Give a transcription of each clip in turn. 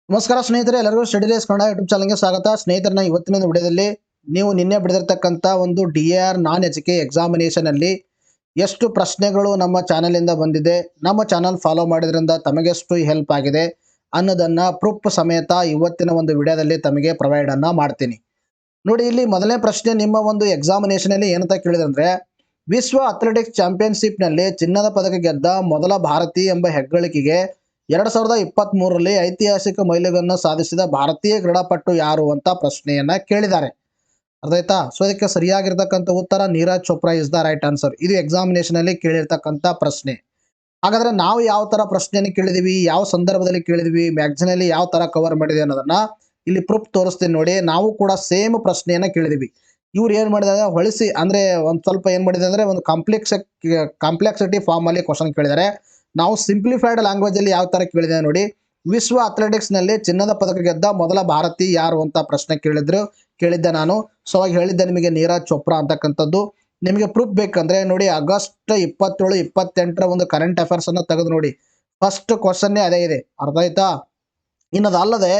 ನಮಸ್ಕಾರ ಸ್ನೇಹಿತರೆ, ಎಲ್ಲರಿಗೂ ಸ್ಟಡಿ ಡೇಸ್ ಕನ್ನಡ ಯೂಟ್ಯೂಬ್ ಚಾನಲ್ಗೆ ಸ್ವಾಗತ. ಸ್ನೇಹಿತರನ್ನ ಇವತ್ತಿನ ವಿಡಿಯೋದಲ್ಲಿ ನೀವು ನಿನ್ನೆ ಬಿಡಿದಿರ್ತಕ್ಕಂಥ ಒಂದು DAR ನಾನ್ ಎಚ್ ಕೆ ಎಕ್ಸಾಮಿನೇಷನ್ ಅಲ್ಲಿ ಎಷ್ಟು ಪ್ರಶ್ನೆಗಳು ನಮ್ಮ ಚಾನಲಿಂದ ಬಂದಿದೆ, ನಮ್ಮ ಚಾನಲ್ ಫಾಲೋ ಮಾಡೋದ್ರಿಂದ ತಮಗೆಷ್ಟು ಹೆಲ್ಪ್ ಆಗಿದೆ ಅನ್ನೋದನ್ನ ಪ್ರೂಫ್ ಸಮೇತ ಇವತ್ತಿನ ಒಂದು ವಿಡಿಯೋದಲ್ಲಿ ತಮಗೆ ಪ್ರೊವೈಡ್ ಅನ್ನ ಮಾಡ್ತೀನಿ. ನೋಡಿ, ಇಲ್ಲಿ ಮೊದಲನೇ ಪ್ರಶ್ನೆ ನಿಮ್ಮ ಒಂದು ಎಕ್ಸಾಮಿನೇಷನ್ ಅಲ್ಲಿ ಏನಂತ ಕೇಳಿದ್ರೆ, ವಿಶ್ವ ಅಥ್ಲೆಟಿಕ್ಸ್ ಚಾಂಪಿಯನ್ಶಿಪ್ ನಲ್ಲಿ ಚಿನ್ನದ ಪದಕ ಗೆದ್ದ ಮೊದಲ ಭಾರತೀಯ ಎಂಬ ಹೆಗ್ಗಳಿಕೆಗೆ 2023ರಲ್ಲಿ ಐತಿಹಾಸಿಕ ಮೈಲಿಗಲ್ಲನ್ನು ಸಾಧಿಸಿದ ಭಾರತೀಯ ಕ್ರೀಡಾಪಟು ಯಾರು ಅಂತ ಪ್ರಶ್ನೆಯನ್ನ ಕೇಳಿದ್ದಾರೆ. ಅರ್ಥ ಆಯ್ತಾ? ಸೊ ಇದಕ್ಕೆ ಸರಿಯಾಗಿರ್ತಕ್ಕಂಥ ಉತ್ತರ Neeraj Chopra is the right answer. ಇದು ಎಕ್ಸಾಮಿನೇಷನ್ ಅಲ್ಲಿ ಕೇಳಿರ್ತಕ್ಕಂಥ ಪ್ರಶ್ನೆ. ಹಾಗಾದ್ರೆ ನಾವು ಯಾವ ತರ ಪ್ರಶ್ನೆಯನ್ನು ಕೇಳಿದೀವಿ, ಯಾವ ಸಂದರ್ಭದಲ್ಲಿ ಕೇಳಿದ್ವಿ, ಮ್ಯಾಗ್ಝಿನ್ ಅಲ್ಲಿ ಯಾವ ತರ ಕವರ್ ಮಾಡಿದೆ ಅನ್ನೋದನ್ನ ಇಲ್ಲಿ ಪ್ರೂಫ್ ತೋರಿಸ್ತೀನಿ ನೋಡಿ. ನಾವು ಕೂಡ ಸೇಮ್ ಪ್ರಶ್ನೆಯನ್ನ ಕೇಳಿದೀವಿ. ಇವ್ರು ಏನ್ ಮಾಡಿದ್ದಾರೆ, ಹೊಳಿಸಿ ಅಂದ್ರೆ ಒಂದ್ ಸ್ವಲ್ಪ ಏನ್ ಮಾಡಿದೆ ಅಂದ್ರೆ ಒಂದು ಕಾಂಪ್ಲೆಕ್ಸಿಟಿ ಫಾರ್ಮ್ ಅಲ್ಲಿ ಕ್ವಶನ್ ಕೇಳಿದ್ದಾರೆ. ನಾವು ಸಿಂಪ್ಲಿಫೈಡ್ ಲ್ಯಾಂಗ್ವೇಜ್ ಅಲ್ಲಿ ಯಾವ ತರ ಕೇಳಿದೆ ನೋಡಿ. ವಿಶ್ವ ಅಥ್ಲೆಟಿಕ್ಸ್ ನಲ್ಲಿ ಚಿನ್ನದ ಪದಕ ಗೆದ್ದ ಮೊದಲ ಭಾರತೀಯ ಯಾರು ಅಂತ ಪ್ರಶ್ನೆ ಕೇಳಿದ್ದೆ ನಾನು. ಸೊ ಅವಾಗ ಹೇಳಿದ್ದೆ ನಿಮಗೆ ನೀರಜ್ ಚೋಪ್ರಾ ಅಂತಕ್ಕಂಥದ್ದು. ನಿಮಗೆ ಪ್ರೂಫ್ ಬೇಕಂದ್ರೆ ನೋಡಿ, ಆಗಸ್ಟ್ 27, 28ರ ಒಂದು ಕರೆಂಟ್ ಅಫೇರ್ಸ್ ಅನ್ನ ತೆಗೆದು ನೋಡಿ. ಫಸ್ಟ್ ಕ್ವಶನ್ನೇ ಅದೇ ಇದೆ. ಅರ್ಥ ಆಯ್ತಾ? ಇನ್ನದಲ್ಲದೆ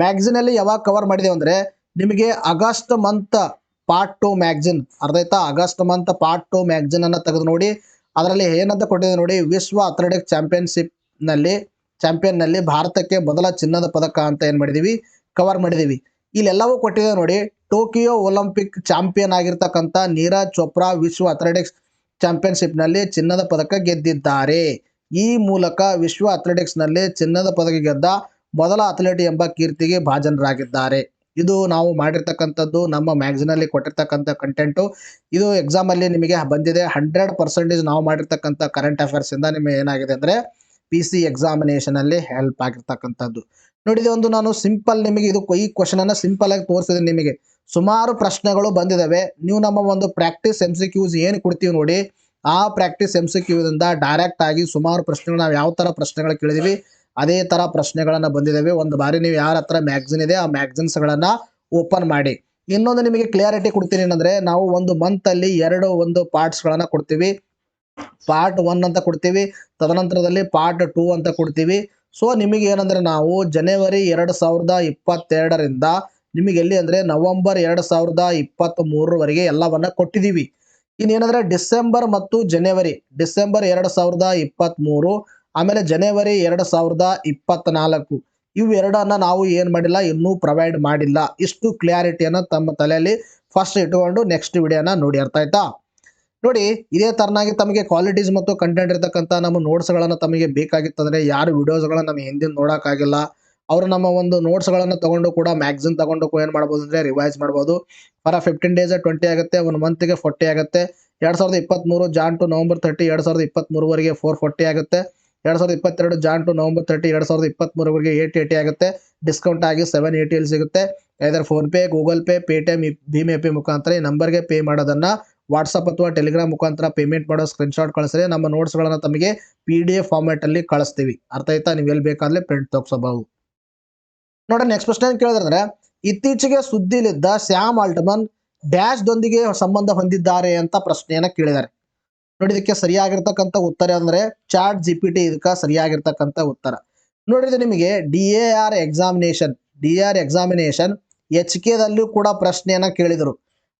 ಮ್ಯಾಗ್ಝಿನ್ ಅಲ್ಲಿ ಯಾವಾಗ ಕವರ್ ಮಾಡಿದೆ ಅಂದ್ರೆ ನಿಮಗೆ ಆಗಸ್ಟ್ ಮಂತ್ ಪಾರ್ಟ್ 2 ಮ್ಯಾಗ್ಝಿನ್. ಅರ್ಥ ಆಯ್ತಾ? ಆಗಸ್ಟ್ ಮಂತ್ ಪಾರ್ಟ್ 2 ಮ್ಯಾಗ್ಝಿನ್ ಅನ್ನ ತೆಗೆದು ನೋಡಿ. ಅದರಲ್ಲಿ ಏನಂತ ಕೊಟ್ಟಿದೆ ನೋಡಿ, ವಿಶ್ವ ಅಥ್ಲೆಟಿಕ್ಸ್ ಚಾಂಪಿಯನ್ ನಲ್ಲಿ ಭಾರತಕ್ಕೆ ಮೊದಲ ಚಿನ್ನದ ಪದಕ ಅಂತ ಏನ್ ಮಾಡಿದೀವಿ, ಕವರ್ ಮಾಡಿದೀವಿ. ಇಲ್ಲೆಲ್ಲವೂ ಕೊಟ್ಟಿದೆ ನೋಡಿ. ಟೋಕಿಯೋ ಒಲಿಂಪಿಕ್ ಚಾಂಪಿಯನ್ ಆಗಿರ್ತಕ್ಕಂಥ ನೀರಜ್ ಚೋಪ್ರಾ ವಿಶ್ವ ಅಥ್ಲೆಟಿಕ್ಸ್ ಚಾಂಪಿಯನ್ಶಿಪ್ ನಲ್ಲಿ ಚಿನ್ನದ ಪದಕ ಗೆದ್ದಿದ್ದಾರೆ. ಈ ಮೂಲಕ ವಿಶ್ವ ಅಥ್ಲೆಟಿಕ್ಸ್ ನಲ್ಲಿ ಚಿನ್ನದ ಪದಕ ಗೆದ್ದ ಮೊದಲ ಅಥ್ಲೆಟ್ ಎಂಬ ಕೀರ್ತಿಗೆ ಭಾಜನರಾಗಿದ್ದಾರೆ. ಇದು ನಾವು ಮಾಡಿರ್ತಕ್ಕಂಥದ್ದು, ನಮ್ಮ ಮ್ಯಾಗ್ಝಿನ್ ಅಲ್ಲಿ ಕೊಟ್ಟಿರ್ತಕ್ಕಂಥ ಕಂಟೆಂಟು. ಇದು ಎಕ್ಸಾಮ್ ಅಲ್ಲಿ ನಿಮಗೆ ಬಂದಿದೆ. 100% ನಾವು ಮಾಡಿರ್ತಕ್ಕಂಥ ಕರೆಂಟ್ ಅಫೇರ್ಸ್ ಇಂದ ನಿಮಗೆ ಏನಾಗಿದೆ ಅಂದ್ರೆ PC ಎಕ್ಸಾಮಿನೇಷನ್ ಅಲ್ಲಿ ಹೆಲ್ಪ್ ಆಗಿರ್ತಕ್ಕಂಥದ್ದು. ನೋಡಿ, ಒಂದು ನಾನು ಸಿಂಪಲ್ ನಿಮಗೆ ಈ ಕ್ವಶನ್ ಅನ್ನ ಸಿಂಪಲ್ ಆಗಿ ತೋರಿಸಿದ್ದೀನಿ. ನಿಮಗೆ ಸುಮಾರು ಪ್ರಶ್ನೆಗಳು ಬಂದಿದ್ದಾವೆ. ನೀವು ನಮ್ಮ ಒಂದು ಪ್ರಾಕ್ಟೀಸ್ MCQs ಏನು ಕೊಡ್ತೀವಿ ನೋಡಿ, ಆ ಪ್ರಾಕ್ಟೀಸ್ MCQ ದಿಂದ ಡೈರೆಕ್ಟ್ ಆಗಿ ಸುಮಾರು ಪ್ರಶ್ನೆಗಳು ನಾವು ಯಾವ ತರ ಪ್ರಶ್ನೆಗಳು ಕೇಳಿದೀವಿ ಅದೇ ತರ ಪ್ರಶ್ನೆಗಳನ್ನ ಬಂದಿದ್ದಾವೆ. ಒಂದು ಬಾರಿ ನೀವು ಯಾರ ಹತ್ರ ಮ್ಯಾಗ್ಝಿನ್ ಇದೆ ಆ ಮ್ಯಾಗ್ಝಿನ್ಸ್ ಗಳನ್ನ ಓಪನ್ ಮಾಡಿ. ಇನ್ನೊಂದು ನಿಮಗೆ ಕ್ಲಿಯಾರಿಟಿ ಕೊಡ್ತೀನಿ ಏನಂದ್ರೆ, ನಾವು ಒಂದು ಮಂತ್ ಅಲ್ಲಿ ಎರಡು ಒಂದು ಪಾರ್ಟ್ಸ್ ಗಳನ್ನ ಕೊಡ್ತೀವಿ. ಪಾರ್ಟ್ 1 ಅಂತ ಕೊಡ್ತೀವಿ, ತದನಂತರದಲ್ಲಿ ಪಾರ್ಟ್ 2 ಅಂತ ಕೊಡ್ತೀವಿ. ಸೊ ನಿಮಗೆ ಏನಂದ್ರೆ ನಾವು ಜನವರಿ 2022ರಿಂದ ನಿಮಗೆ ಎಲ್ಲಿ ಅಂದ್ರೆ ನವೆಂಬರ್ 2023ವರೆಗೆ ಎಲ್ಲವನ್ನ ಕೊಟ್ಟಿದ್ದೀವಿ. ಇನ್ನೇನಂದ್ರೆ ಡಿಸೆಂಬರ್ ಮತ್ತು ಡಿಸೆಂಬರ್ 2023 ಆಮೇಲೆ ಜನವರಿ 2024 ಇವೆರಡನ್ನ ನಾವು ಏನ್ ಮಾಡಿಲ್ಲ, ಇನ್ನೂ ಪ್ರೊವೈಡ್ ಮಾಡಿಲ್ಲ. ಇಷ್ಟು ಕ್ಲಿಯಾರಿಟಿಯನ್ನ ತಮ್ಮ ತಲೆಯಲ್ಲಿ ಫಸ್ಟ್ ಇಟ್ಟುಕೊಂಡು ನೆಕ್ಸ್ಟ್ ವಿಡಿಯೋನ ನೋಡಿ. ಅರ್ಥ ಆಯ್ತಾ? ನೋಡಿ, ಇದೇ ತರನಾಗಿ ತಮಗೆ ಕ್ವಾಲಿಟೀಸ್ ಮತ್ತು ಕಂಟೆಂಟ್ ಇರತಕ್ಕಂಥ ನಮ್ಮ ನೋಟ್ಸ್ಗಳನ್ನು ತಮಗೆ ಬೇಕಾಗಿತ್ತಂದ್ರೆ, ಯಾರು ವಿಡಿಯೋಸ್ಗಳನ್ನ ನಮ್ಮ ಹಿಂದಿನ ನೋಡೋಕ್ಕಾಗಿಲ್ಲ ಅವರು ನಮ್ಮ ಒಂದು ನೋಟ್ಸ್ಗಳನ್ನು ತಗೊಂಡು ಕೂಡ ಮ್ಯಾಗ್ಝಿನ್ ತಗೊಂಡು ಏನು ಮಾಡ್ಬೋದು ಅಂದ್ರೆ ರಿವೈಸ್ ಮಾಡ್ಬೋದು. ಫಾರ್ 15 ಡೇಸ್ 20 ಆಗುತ್ತೆ, ಒಂದು ಮಂತ್ಗೆ 40 ಆಗುತ್ತೆ. 2023 ಜಾನ್ ಟು ನವೆಂಬರ್ 30 2023ವರೆಗೆ 440 ಆಗುತ್ತೆ. 2022 ಜಾನ್ ಟು ನವೆಂಬರ್ 30 2023ವರೆಗೆ 880 ಆಗುತ್ತೆ. ಡಿಸ್ಕೌಂಟ್ ಆಗಿ 780 ಸಿಗುತ್ತೆ. Either PhonePe, Google Pay, Paytm, ಭೀಮ್ AP ಮುಖಾಂತರ ಈ ನಂಬರ್ಗೆ ಪೇ ಮಾಡೋದನ್ನ ವಾಟ್ಸಪ್ ಅಥವಾ ಟೆಲಿಗ್ರಾಮ್ ಮುಖಾಂತರ ಪೇಮೆಂಟ್ ಮಾಡೋ ಸ್ಕ್ರೀನ್ಶಾಟ್ ಕಳಿಸಿದ್ರೆ ನಮ್ಮ ನೋಟ್ಸ್ಗಳನ್ನ ತಮಗೆ PDF ಫಾರ್ಮ್ಯಾಟ್ ಅಲ್ಲಿ ಕಳಿಸ್ತೀವಿ. ಅರ್ಥ ಆಯ್ತಾ? ನೀವು ಎಲ್ಲಿ ಬೇಕಾದ್ರೆ ಪ್ರಿಂಟ್ ತಗೋಬಹುದು. ನೋಡಿ, ನೆಕ್ಸ್ಟ್ ಪ್ರಶ್ನೆ ಕೇಳಿದ್ರೆ, ಇತ್ತೀಚೆಗೆ ಸುದ್ದಿಲಿದ್ದ ಸ್ಯಾಮ್ ಆಲ್ಟ್ಮನ್ ಡ್ಯಾಶ್ ದೊಂದಿಗೆ ಸಂಬಂಧ ಹೊಂದಿದ್ದಾರೆ ಅಂತ ಪ್ರಶ್ನೆಯನ್ನ ಕೇಳಿದ್ದಾರೆ. ನೋಡಿ, ಇದಕ್ಕೆ ಸರಿಯಾಗಿರ್ತಕ್ಕಂಥ ಉತ್ತರ ಅಂದ್ರೆ ಚಾಟ್ GPT ಇದಕ್ಕೆ ಸರಿಯಾಗಿರ್ತಕ್ಕಂಥ ಉತ್ತರ. ನೋಡಿದ್ರೆ ನಿಮಗೆ DAR ಎಕ್ಸಾಮಿನೇಷನ್ HK ದಲ್ಲೂ ಕೂಡ ಪ್ರಶ್ನೆಯನ್ನ ಕೇಳಿದರು.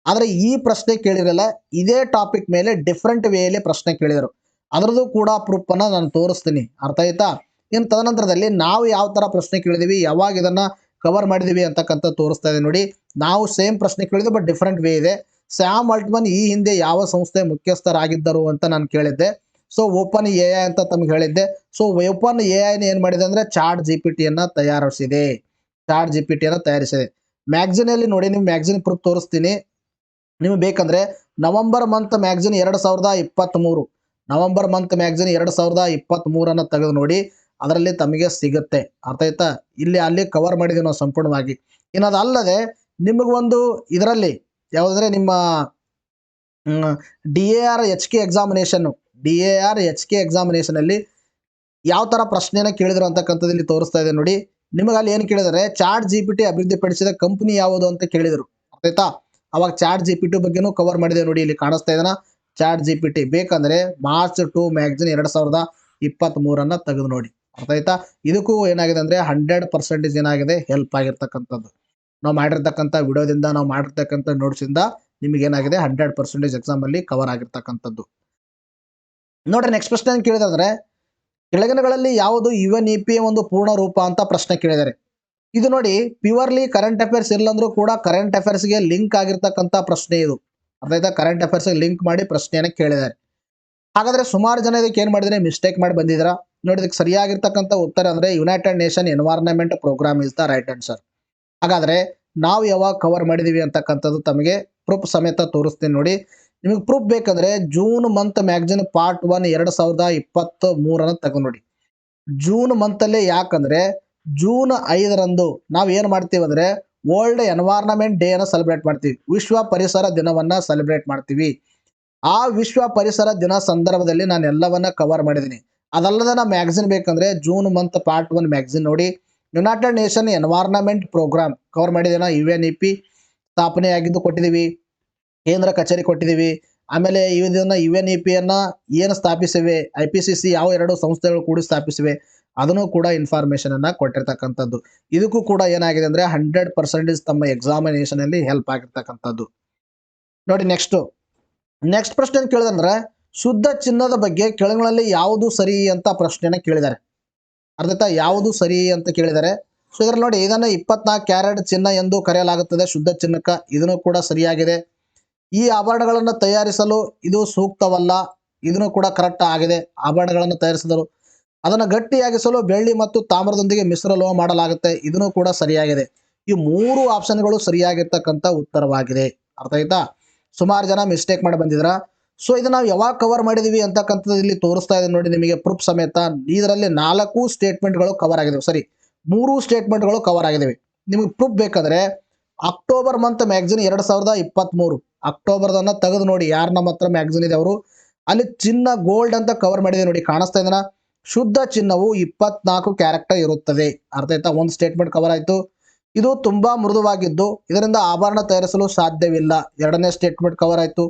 ಆದ್ರೆ ಈ ಪ್ರಶ್ನೆ ಕೇಳಿರಲ್ಲ, ಇದೇ ಟಾಪಿಕ್ ಮೇಲೆ ಡಿಫ್ರೆಂಟ್ ವೇಯಲ್ಲಿ ಪ್ರಶ್ನೆ ಕೇಳಿದರು. ಅದರದ್ದು ಕೂಡ ಪ್ರೂಫ್ ಅನ್ನ ನಾನು ತೋರಿಸ್ತೀನಿ. ಅರ್ಥ ಆಯ್ತಾ? ಇನ್ನು ತದನಂತರದಲ್ಲಿ ನಾವು ಯಾವ ತರ ಪ್ರಶ್ನೆ ಕೇಳಿದೀವಿ, ಯಾವಾಗ ಇದನ್ನ ಕವರ್ ಮಾಡಿದೀವಿ ಅಂತಕ್ಕಂಥ ತೋರಿಸ್ತಾ ಇದೆ ನೋಡಿ. ನಾವು ಸೇಮ್ ಪ್ರಶ್ನೆ ಕೇಳಿದ್ವಿ, ಬಟ್ ಡಿಫ್ರೆಂಟ್ ವೇ ಇದೆ. ಸ್ಯಾಮ್ ಆಲ್ಟ್ಮನ್ ಈ ಹಿಂದೆ ಯಾವ ಸಂಸ್ಥೆ ಮುಖ್ಯಸ್ಥರಾಗಿದ್ದರು ಅಂತ ನಾನು ಕೇಳಿದ್ದೆ. ಸೊ ಓಪನ್ AI ಅಂತ ತಮ್ಗೆ ಹೇಳಿದ್ದೆ. ಸೊ ಓಪನ್ AI ಏನ್ ಮಾಡಿದೆ ಅಂದ್ರೆ ಚಾಟ್ GPT ಯನ್ನ ತಯಾರಿಸಿದೆ. ಮ್ಯಾಗ್ಝಿನ್ ಅಲ್ಲಿ ನೋಡಿ, ನೀವು ಮ್ಯಾಗ್ಝಿನ್ ಪ್ರೂಫ್ ತೋರಿಸ್ತೀನಿ. ನಿಮ್ಗೆ ಬೇಕಂದ್ರೆ November month magazine 2023 November month magazine 2023 ತೆಗೆದು ನೋಡಿ. ಅದರಲ್ಲಿ ತಮಗೆ ಸಿಗುತ್ತೆ. ಅರ್ಥ ಆಯ್ತಾ? ಅಲ್ಲಿ ಕವರ್ ಮಾಡಿದೀವಿ ನಾವು ಸಂಪೂರ್ಣವಾಗಿ. ಇನ್ನದಲ್ಲದೆ ನಿಮಗೊಂದು ಇದರಲ್ಲಿ ಯಾವುದಂದ್ರೆ ನಿಮ್ಮ DAR HK ಎಕ್ಸಾಮಿನೇಷನ್ ಅಲ್ಲಿ ಯಾವ ತರ ಪ್ರಶ್ನೆನ ಕೇಳಿದ್ರು ಅಂತಕ್ಕಂಥದ್ದು ಇಲ್ಲಿ ತೋರಿಸ್ತಾ ಇದೆ ನೋಡಿ. ನಿಮಗೆ ಅಲ್ಲಿ ಏನು ಕೇಳಿದರೆ, ಚಾಟ್ GPT ಅಭಿವೃದ್ಧಿಪಡಿಸಿದ ಕಂಪನಿ ಯಾವುದು ಅಂತ ಕೇಳಿದರು. ಅರ್ಥ ಆಯ್ತಾ? ಅವಾಗ ಚಾಟ್ GPT ಬಗ್ಗೆನೂ ಕವರ್ ಮಾಡಿದೆ ನೋಡಿ. ಇಲ್ಲಿ ಕಾಣಿಸ್ತಾ ಇದೆನಾ ಚಾಟ್ GPT? ಬೇಕಂದ್ರೆ ಮಾರ್ಚ್ 2 ಮ್ಯಾಗ್ಝಿನ್ 2023 ತೆಗೆದು ನೋಡಿ. ಅರ್ಥ ಆಯ್ತಾ? ಇದಕ್ಕೂ ಏನಾಗಿದೆ ಅಂದರೆ 100% ಏನಾಗಿದೆ ಹೆಲ್ಪ್ ಆಗಿರ್ತಕ್ಕಂಥದ್ದು. ನಾವು ಮಾಡಿರ್ತಕ್ಕಂಥ ವಿಡಿಯೋದಿಂದ, ನಾವು ಮಾಡಿರ್ತಕ್ಕಂಥ ನೋಟ್ಸಿಂದ ನಿಮಗೇನಾಗಿದೆ 100% ಎಕ್ಸಾಮಲ್ಲಿ ಕವರ್ ಆಗಿರ್ತಕ್ಕಂಥದ್ದು. ನೋಡ್ರಿ ನೆಕ್ಸ್ಟ್ ಪ್ರಶ್ನೆ ಏನು ಕೇಳಿದ್ರೆ, ಕೆಳಗಿನಗಳಲ್ಲಿ ಯಾವುದು UNEP ಒಂದು ಪೂರ್ಣ ರೂಪ ಅಂತ ಪ್ರಶ್ನೆ ಕೇಳಿದ್ದಾರೆ. ಇದು ನೋಡಿ ಪ್ಯೂರ್ಲಿ ಕರೆಂಟ್ ಅಫೇರ್ಸ್ ಇಲ್ಲಂದ್ರೂ ಕೂಡ ಕರೆಂಟ್ ಅಫೇರ್ಸ್ಗೆ ಲಿಂಕ್ ಆಗಿರ್ತಕ್ಕಂಥ ಪ್ರಶ್ನೆ ಇದು. ಅರ್ಥ ಆಯ್ತಾ? ಕರೆಂಟ್ ಅಫೇರ್ಸ್ಗೆ ಲಿಂಕ್ ಮಾಡಿ ಪ್ರಶ್ನೆಯನ್ನು ಕೇಳಿದ್ದಾರೆ. ಹಾಗಾದ್ರೆ ಸುಮಾರು ಜನ ಇದಕ್ಕೆ ಏನು ಮಾಡಿದ್ರೆ ಮಿಸ್ಟೇಕ್ ಮಾಡಿ ಬಂದಿದ್ದೀರಾ. ನೋಡಿ ಇದಕ್ಕೆ ಸರಿಯಾಗಿರ್ತಕ್ಕಂಥ ಉತ್ತರ ಅಂದರೆ United Nation Environment Programme is the right answer. ಹಾಗಾದರೆ ನಾವು ಯಾವಾಗ ಕವರ್ ಮಾಡಿದ್ದೀವಿ ಅಂತಕ್ಕಂಥದ್ದು ತಮಗೆ ಪ್ರೂಫ್ ಸಮೇತ ತೋರಿಸ್ತೀನಿ ನೋಡಿ. ನಿಮಗೆ ಪ್ರೂಫ್ ಬೇಕಂದ್ರೆ ಜೂನ್ ಮಂತ್ ಮ್ಯಾಗಝಿನ್ ಪಾರ್ಟ್ 1 2023 ತೆಗೆದು ನೋಡಿ. ಜೂನ್ ಮಂತಲ್ಲೇ, ಯಾಕಂದ್ರೆ ಜೂನ್ 5ರಂದು ನಾವು ಏನು ಮಾಡ್ತೀವಿ ಅಂದರೆ ವರ್ಲ್ಡ್ ಎನ್ವೈರನ್ಮೆಂಟ್ ಡೇ ಅನ್ನು ಸೆಲೆಬ್ರೇಟ್ ಮಾಡ್ತೀವಿ. ವಿಶ್ವ ಪರಿಸರ ದಿನವನ್ನು ಸೆಲೆಬ್ರೇಟ್ ಮಾಡ್ತೀವಿ. ಆ ವಿಶ್ವ ಪರಿಸರ ದಿನ ಸಂದರ್ಭದಲ್ಲಿ ನಾನು ಎಲ್ಲವನ್ನ ಕವರ್ ಮಾಡಿದ್ದೀನಿ. ಅದಲ್ಲದೆ ನಾವು ಮ್ಯಾಗಝಿನ್ ಬೇಕಂದ್ರೆ ಜೂನ್ ಮಂತ್ ಪಾರ್ಟ್ 1 ಮ್ಯಾಗಝಿನ್ ನೋಡಿ. United Nation Environment Programme cover ಮಾಡಿದ್ದೇನೆ. UNEP ಸ್ಥಾಪನೆಯಾಗಿದ್ದು ಕೊಟ್ಟಿದ್ದೀವಿ, ಕೇಂದ್ರ ಕಚೇರಿ ಕೊಟ್ಟಿದ್ದೀವಿ. ಆಮೇಲೆ ಇದನ್ನು UNEPಯನ್ನು ಏನು ಸ್ಥಾಪಿಸಿವೆ, IPCC ಯಾವ 2 ಸಂಸ್ಥೆಗಳು ಕೂಡಿ ಸ್ಥಾಪಿಸಿವೆ ಅದನ್ನು ಕೂಡ ಇನ್ಫಾರ್ಮೇಷನನ್ನು ಕೊಟ್ಟಿರ್ತಕ್ಕಂಥದ್ದು. ಇದಕ್ಕೂ ಕೂಡ ಏನಾಗಿದೆ ಅಂದರೆ 100% ತಮ್ಮ ಎಕ್ಸಾಮಿನೇಷನಲ್ಲಿ ಹೆಲ್ಪ್ ಆಗಿರ್ತಕ್ಕಂಥದ್ದು. ನೋಡಿ ನೆಕ್ಸ್ಟ್ ಪ್ರಶ್ನೆ ಏನು ಕೇಳಿದಂದ್ರೆ, ಶುದ್ಧ ಚಿನ್ನದ ಬಗ್ಗೆ ಕೆಳಗಿನಲ್ಲಿ ಯಾವುದು ಸರಿ ಅಂತ ಪ್ರಶ್ನೆನ ಕೇಳಿದ್ದಾರೆ. ಅರ್ಥಾತ್ ಯಾವುದು ಸರಿ ಅಂತ ಕೇಳಿದ್ದಾರೆ. ಸೊ ಇದರಲ್ಲಿ ನೋಡಿ, ಇದನ್ನು 24 ಕ್ಯಾರೆಟ್ ಚಿನ್ನ ಎಂದು ಕರೆಯಲಾಗುತ್ತದೆ ಶುದ್ಧ ಚಿನ್ನಕ್ಕೆ. ಇದನ್ನು ಕೂಡ ಸರಿಯಾಗಿದೆ. ಈ ಆಭರಣಗಳನ್ನು ತಯಾರಿಸಲು ಇದು ಸೂಕ್ತವಲ್ಲ. ಇದನ್ನು ಕೂಡ ಕರೆಕ್ಟ್ ಆಗಿದೆ. ಆಭರಣಗಳನ್ನು ತಯಾರಿಸಿದರು ಅದನ್ನು ಗಟ್ಟಿಯಾಗಿಸಲು ಬೆಳ್ಳಿ ಮತ್ತು ತಾಮ್ರದೊಂದಿಗೆ ಮಿಶ್ರಲೋಹ ಮಾಡಲಾಗುತ್ತೆ. ಇದನ್ನು ಕೂಡ ಸರಿಯಾಗಿದೆ. ಈ 3 ಆಪ್ಷನ್ಗಳು ಸರಿಯಾಗಿರ್ತಕ್ಕಂಥ ಉತ್ತರವಾಗಿದೆ. ಅರ್ಥ ಆಯ್ತಾ? ಸುಮಾರು ಜನ ಮಿಸ್ಟೇಕ್ ಮಾಡಿ ಬಂದಿದ್ರ. ಸೊ ಇದು ನಾವು ಯಾವಾಗ ಕವರ್ ಮಾಡಿದೀವಿ ಅಂತಕ್ಕಂಥದ್ದು ಇಲ್ಲಿ ತೋರಿಸ್ತಾ ಇದೆ ನೋಡಿ ನಿಮಗೆ ಪ್ರೂಫ್ ಸಮೇತ. ಇದರಲ್ಲಿ 4 ಸ್ಟೇಟ್ಮೆಂಟ್ಗಳು ಕವರ್ ಆಗಿದಾವೆ. ಸರಿ, 3 ಸ್ಟೇಟ್ಮೆಂಟ್ಗಳು ಕವರ್ ಆಗಿದಾವೆ. ನಿಮಗೆ ಪ್ರೂಫ್ ಬೇಕಾದ್ರೆ ಅಕ್ಟೋಬರ್ ಮಂತ್ ಮ್ಯಾಗಝಿನ್ 2023 ಅಕ್ಟೋಬರ್ದನ್ನ ತೆಗೆದು ನೋಡಿ. ಯಾರು ನಮ್ಮ ಹತ್ರ ಮ್ಯಾಗಝಿನ್ ಇದೆ ಅವರು ಅಲ್ಲಿ ಚಿನ್ನ ಗೋಲ್ಡ್ ಅಂತ ಕವರ್ ಮಾಡಿದೆ ನೋಡಿ, ಕಾಣಿಸ್ತಾ ಇದೆನಾ? ಶುದ್ಧ ಚಿನ್ನವು 24 ಕ್ಯಾರೆಕ್ಟರ್ ಇರುತ್ತದೆ. ಅರ್ಥ ಆಯ್ತಾ? ಒಂದು ಸ್ಟೇಟ್ಮೆಂಟ್ ಕವರ್ ಆಯಿತು. ಇದು ತುಂಬಾ ಮೃದುವಾಗಿದ್ದು ಇದರಿಂದ ಆಭರಣ ತಯಾರಿಸಲು ಸಾಧ್ಯವಿಲ್ಲ. 2ನೇ ಸ್ಟೇಟ್ಮೆಂಟ್ ಕವರ್ ಆಯಿತು.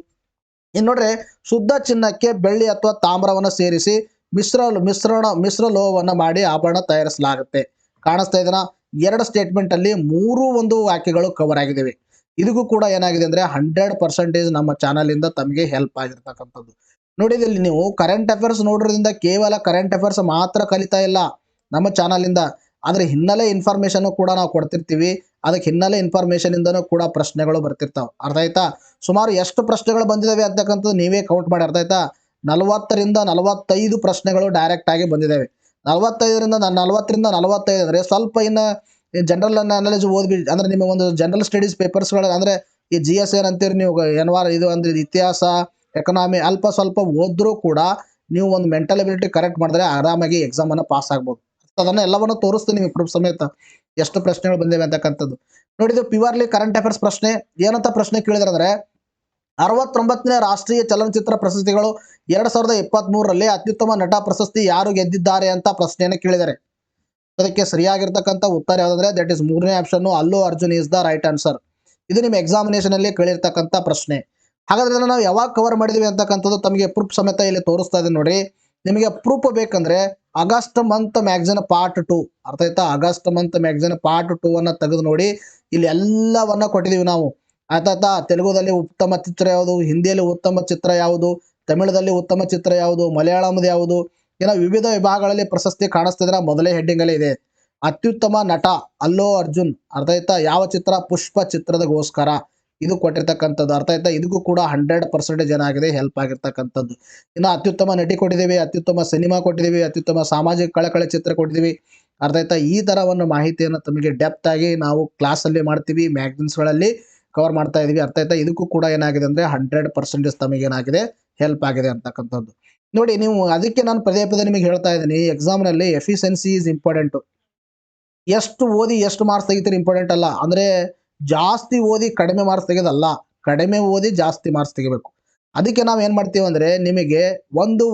ಇನ್ನು ನೋಡ್ರೆ, ಶುದ್ಧ ಚಿನ್ನಕ್ಕೆ ಬೆಳ್ಳಿ ಅಥವಾ ತಾಮ್ರವನ್ನು ಸೇರಿಸಿ ಮಿಶ್ರ ಲೋಹವನ್ನು ಮಾಡಿ ಆಭರಣ ತಯಾರಿಸಲಾಗುತ್ತೆ. ಕಾಣಿಸ್ತಾ ಇದೆನಾ? 2 ಸ್ಟೇಟ್ಮೆಂಟ್ ಅಲ್ಲಿ 3 ಒಂದು ವಾಕ್ಯಗಳು ಕವರ್ ಆಗಿದ್ದಾವೆ. ಇದಕ್ಕೂ ಕೂಡ ಏನಾಗಿದೆ ಅಂದ್ರೆ 100% ನಮ್ಮ ಚಾನಲ್ ಇಂದ ತಮಗೆ ಹೆಲ್ಪ್ ಆಗಿರ್ತಕ್ಕಂಥದ್ದು. ನೋಡಿ, ಇಲ್ಲಿ ನೀವು ಕರೆಂಟ್ ಅಫೇರ್ಸ್ ನೋಡೋದ್ರಿಂದ ಕೇವಲ ಕರೆಂಟ್ ಅಫೇರ್ಸ್ ಮಾತ್ರ ಕಲಿತಾ ಇಲ್ಲ ನಮ್ಮ ಚಾನಲ್ ಇಂದ. ಅದ್ರ ಹಿನ್ನೆಲೆ ಇನ್ಫಾರ್ಮೇಶನ್ ಕೂಡ ನಾವು ಕೊಡ್ತಿರ್ತೀವಿ. ಅದಕ್ಕೆ ಹಿನ್ನೆಲೆ ಇನ್ಫಾರ್ಮೇಶನ್ ಇಂದನೂ ಕೂಡ ಪ್ರಶ್ನೆಗಳು ಬರ್ತಿರ್ತಾವೆ. ಅರ್ಥ ಆಯ್ತಾ? ಸುಮಾರು ಎಷ್ಟು ಪ್ರಶ್ನೆಗಳು ಬಂದಿದ್ದಾವೆ ಅಂತಕ್ಕಂಥದ್ದು ನೀವೇ ಕೌಂಟ್ ಮಾಡಿ. ಅರ್ಥ ಆಯ್ತಾ? 40ರಿಂದ 45 ಪ್ರಶ್ನೆಗಳು ಡೈರೆಕ್ಟ್ ಆಗಿ ಬಂದಿದ್ದಾವೆ. 45ರಿಂದ 45 ಅಂದ್ರೆ ಸ್ವಲ್ಪ ಇನ್ನು ಜನರಲ್ ನಾಲೆಜ್ ಓದ್ಬಿ ಅಂದ್ರೆ ನಿಮ್ಮ ಒಂದು ಜನರಲ್ ಸ್ಟಡೀಸ್ ಪೇಪರ್ಸ್ಗಳು ಅಂದ್ರೆ ಈ GS ಅಂತೀರಿ ನೀವು, ಇದು ಅಂದ್ರೆ ಇತಿಹಾಸ, ಎಕನಾಮಿ ಅಲ್ಪ ಸ್ವಲ್ಪ ಓದ್ರೂ ಕೂಡ ನೀವು ಒಂದು ಮೆಂಟಲ್ ಎಬಿಲಿಟಿ ಕರೆಕ್ಟ್ ಮಾಡಿದ್ರೆ ಆರಾಮಾಗಿ ಎಕ್ಸಾಮ್ ಅನ್ನು ಪಾಸ್ ಆಗ್ಬೋದು. ಅದನ್ನ ಎಲ್ಲವನ್ನು ತೋರಿಸ್ತೀನಿ ನಿಮಗೆ ಪ್ರೂಫ್ ಸಮೇತ ಎಷ್ಟು ಪ್ರಶ್ನೆಗಳು ಬಂದಿವೆ ಅಂತಕ್ಕಂಥದ್ದು. ನೋಡಿ, ಇದು ಪ್ಯೂರ್ಲಿ ಕರೆಂಟ್ ಅಫೇರ್ಸ್ ಪ್ರಶ್ನೆ. ಏನಂತ ಪ್ರಶ್ನೆ ಕೇಳಿದ್ರೆ ಅಂದ್ರೆ 69ನೇ ರಾಷ್ಟ್ರೀಯ ಚಲನಚಿತ್ರ ಪ್ರಶಸ್ತಿಗಳು 2023ರಲ್ಲಿ ಅತ್ಯುತ್ತಮ ನಟ ಪ್ರಶಸ್ತಿ ಯಾರು ಗೆದ್ದಿದ್ದಾರೆ ಅಂತ ಪ್ರಶ್ನೆಯನ್ನು ಕೇಳಿದ್ದಾರೆ. ಅದಕ್ಕೆ ಸರಿಯಾಗಿರ್ತಕ್ಕಂಥ ಉತ್ತರ ಯಾವುದಂದ್ರೆ ದಟ್ ಇಸ್ 3ನೇ option, Allu Arjun is the right answer. ಇದು ನಿಮ್ಮ ಎಕ್ಸಾಮಿನೇಷನ್ ಅಲ್ಲಿ ಕೇಳಿರ್ತಕ್ಕಂಥ ಪ್ರಶ್ನೆ. ಹಾಗಾದ್ರೆ ಇದನ್ನು ನಾವು ಯಾವಾಗ ಕವರ್ ಮಾಡಿದೀವಿ ಅಂತಕ್ಕಂಥದ್ದು ತಮಗೆ ಪ್ರೂಫ್ ಸಮೇತ ಇಲ್ಲಿ ತೋರಿಸ್ತಾ ಇದೆ ನೋಡಿ. ನಿಮಗೆ ಪ್ರೂಫ್ ಬೇಕಂದ್ರೆ ಆಗಸ್ಟ್ ಮಂತ್ ಮ್ಯಾಗಝಿನ್ ಪಾರ್ಟ್ 2, ಅರ್ಥ ಆಯ್ತಾ? ಆಗಸ್ಟ್ ಮಂತ್ ಮ್ಯಾಗಝಿನ್ ಪಾರ್ಟ್ 2 ಅನ್ನ ತೆಗೆದು ನೋಡಿ. ಇಲ್ಲಿ ಎಲ್ಲವನ್ನ ಕೊಟ್ಟಿದೀವಿ ನಾವು. ಆಯ್ತಾಯ್ತಾ? ತೆಲುಗುದಲ್ಲಿ ಉತ್ತಮ ಚಿತ್ರ ಯಾವುದು, ಹಿಂದಿಯಲ್ಲಿ ಉತ್ತಮ ಚಿತ್ರ ಯಾವುದು, ತಮಿಳದಲ್ಲಿ ಉತ್ತಮ ಚಿತ್ರ ಯಾವುದು, ಮಲಯಾಳಂದ ಯಾವುದು, ಏನೋ ವಿವಿಧ ವಿಭಾಗಗಳಲ್ಲಿ ಪ್ರಶಸ್ತಿ ಕಾಣಿಸ್ತಿದ್ರೆ ಮೊದಲೇ ಹೆಡ್ಡಿಂಗ್ ಅಲ್ಲಿ ಇದೆ. ಅತ್ಯುತ್ತಮ ನಟ ಅಲ್ಲು ಅರ್ಜುನ್. ಅರ್ಥ ಆಯ್ತಾ? ಯಾವ ಚಿತ್ರ? ಪುಷ್ಪ ಚಿತ್ರದಗೋಸ್ಕರ ಇದು ಕೊಟ್ಟಿರ್ತಕ್ಕಂಥದ್ದು. ಅರ್ಥ ಆಯ್ತಾ? ಇದಕ್ಕೂ ಕೂಡ 100% ಏನಾಗಿದೆ ಹೆಲ್ಪ್ ಆಗಿರ್ತಕ್ಕಂಥದ್ದು. ಇನ್ನು ಅತ್ಯುತ್ತಮ ನಟಿ ಕೊಟ್ಟಿದ್ದೀವಿ, ಅತ್ಯುತ್ತಮ ಸಿನಿಮಾ ಕೊಟ್ಟಿದ್ದೀವಿ, ಅತ್ಯುತ್ತಮ ಸಾಮಾಜಿಕ ಕಳಕಳಿ ಚಿತ್ರ ಕೊಟ್ಟಿದ್ದೀವಿ. ಅರ್ಥ ಆಯ್ತಾ? ಈ ತರ ಒಂದು ಮಾಹಿತಿಯನ್ನು ತಮಗೆ ಡೆಪ್ತ್ ಆಗಿ ನಾವು ಕ್ಲಾಸಲ್ಲಿ ಮಾಡ್ತೀವಿ, ಮ್ಯಾಗಝಿನ್ಸ್ಗಳಲ್ಲಿ ಕವರ್ ಮಾಡ್ತಾ ಇದೀವಿ. ಅರ್ಥ ಆಯ್ತಾ? ಇದಕ್ಕೂ ಕೂಡ ಏನಾಗಿದೆ ಅಂದ್ರೆ 100% ತಮಗೆ ಏನಾಗಿದೆ ಹೆಲ್ಪ್ ಆಗಿದೆ ಅಂತಕ್ಕಂಥದ್ದು. ನೋಡಿ, ನೀವು ಅದಕ್ಕೆ ನಾನು ಪದೇ ನಿಮಗೆ ಹೇಳ್ತಾ ಇದ್ದೀನಿ, ಎಕ್ಸಾಮ್ನಲ್ಲಿ ಎಫಿಷಿಯನ್ಸಿ ಈಸ್ ಇಂಪಾರ್ಟೆಂಟ್. ಎಷ್ಟು ಓದಿ ಎಷ್ಟು ಮಾರ್ಕ್ಸ್ ತೆಗಿತೀರಿ ಇಂಪಾರ್ಟೆಂಟ್ ಅಲ್ಲ. ಅಂದ್ರೆ ಜಾಸ್ತಿ ಓದಿ ಕಡಿಮೆ ಮಾರ್ಕ್ಸ್ ತೆಗೆದಲ್ಲ, ಕಡಿಮೆ ಓದಿ ಜಾಸ್ತಿ ಮಾರ್ಕ್ಸ್ ತೆಗಿಬೇಕು. ಅದಕ್ಕೆ ನಾವು ಏನು ಮಾಡ್ತೀವಿ ಅಂದರೆ ನಿಮಗೆ ಒಂದು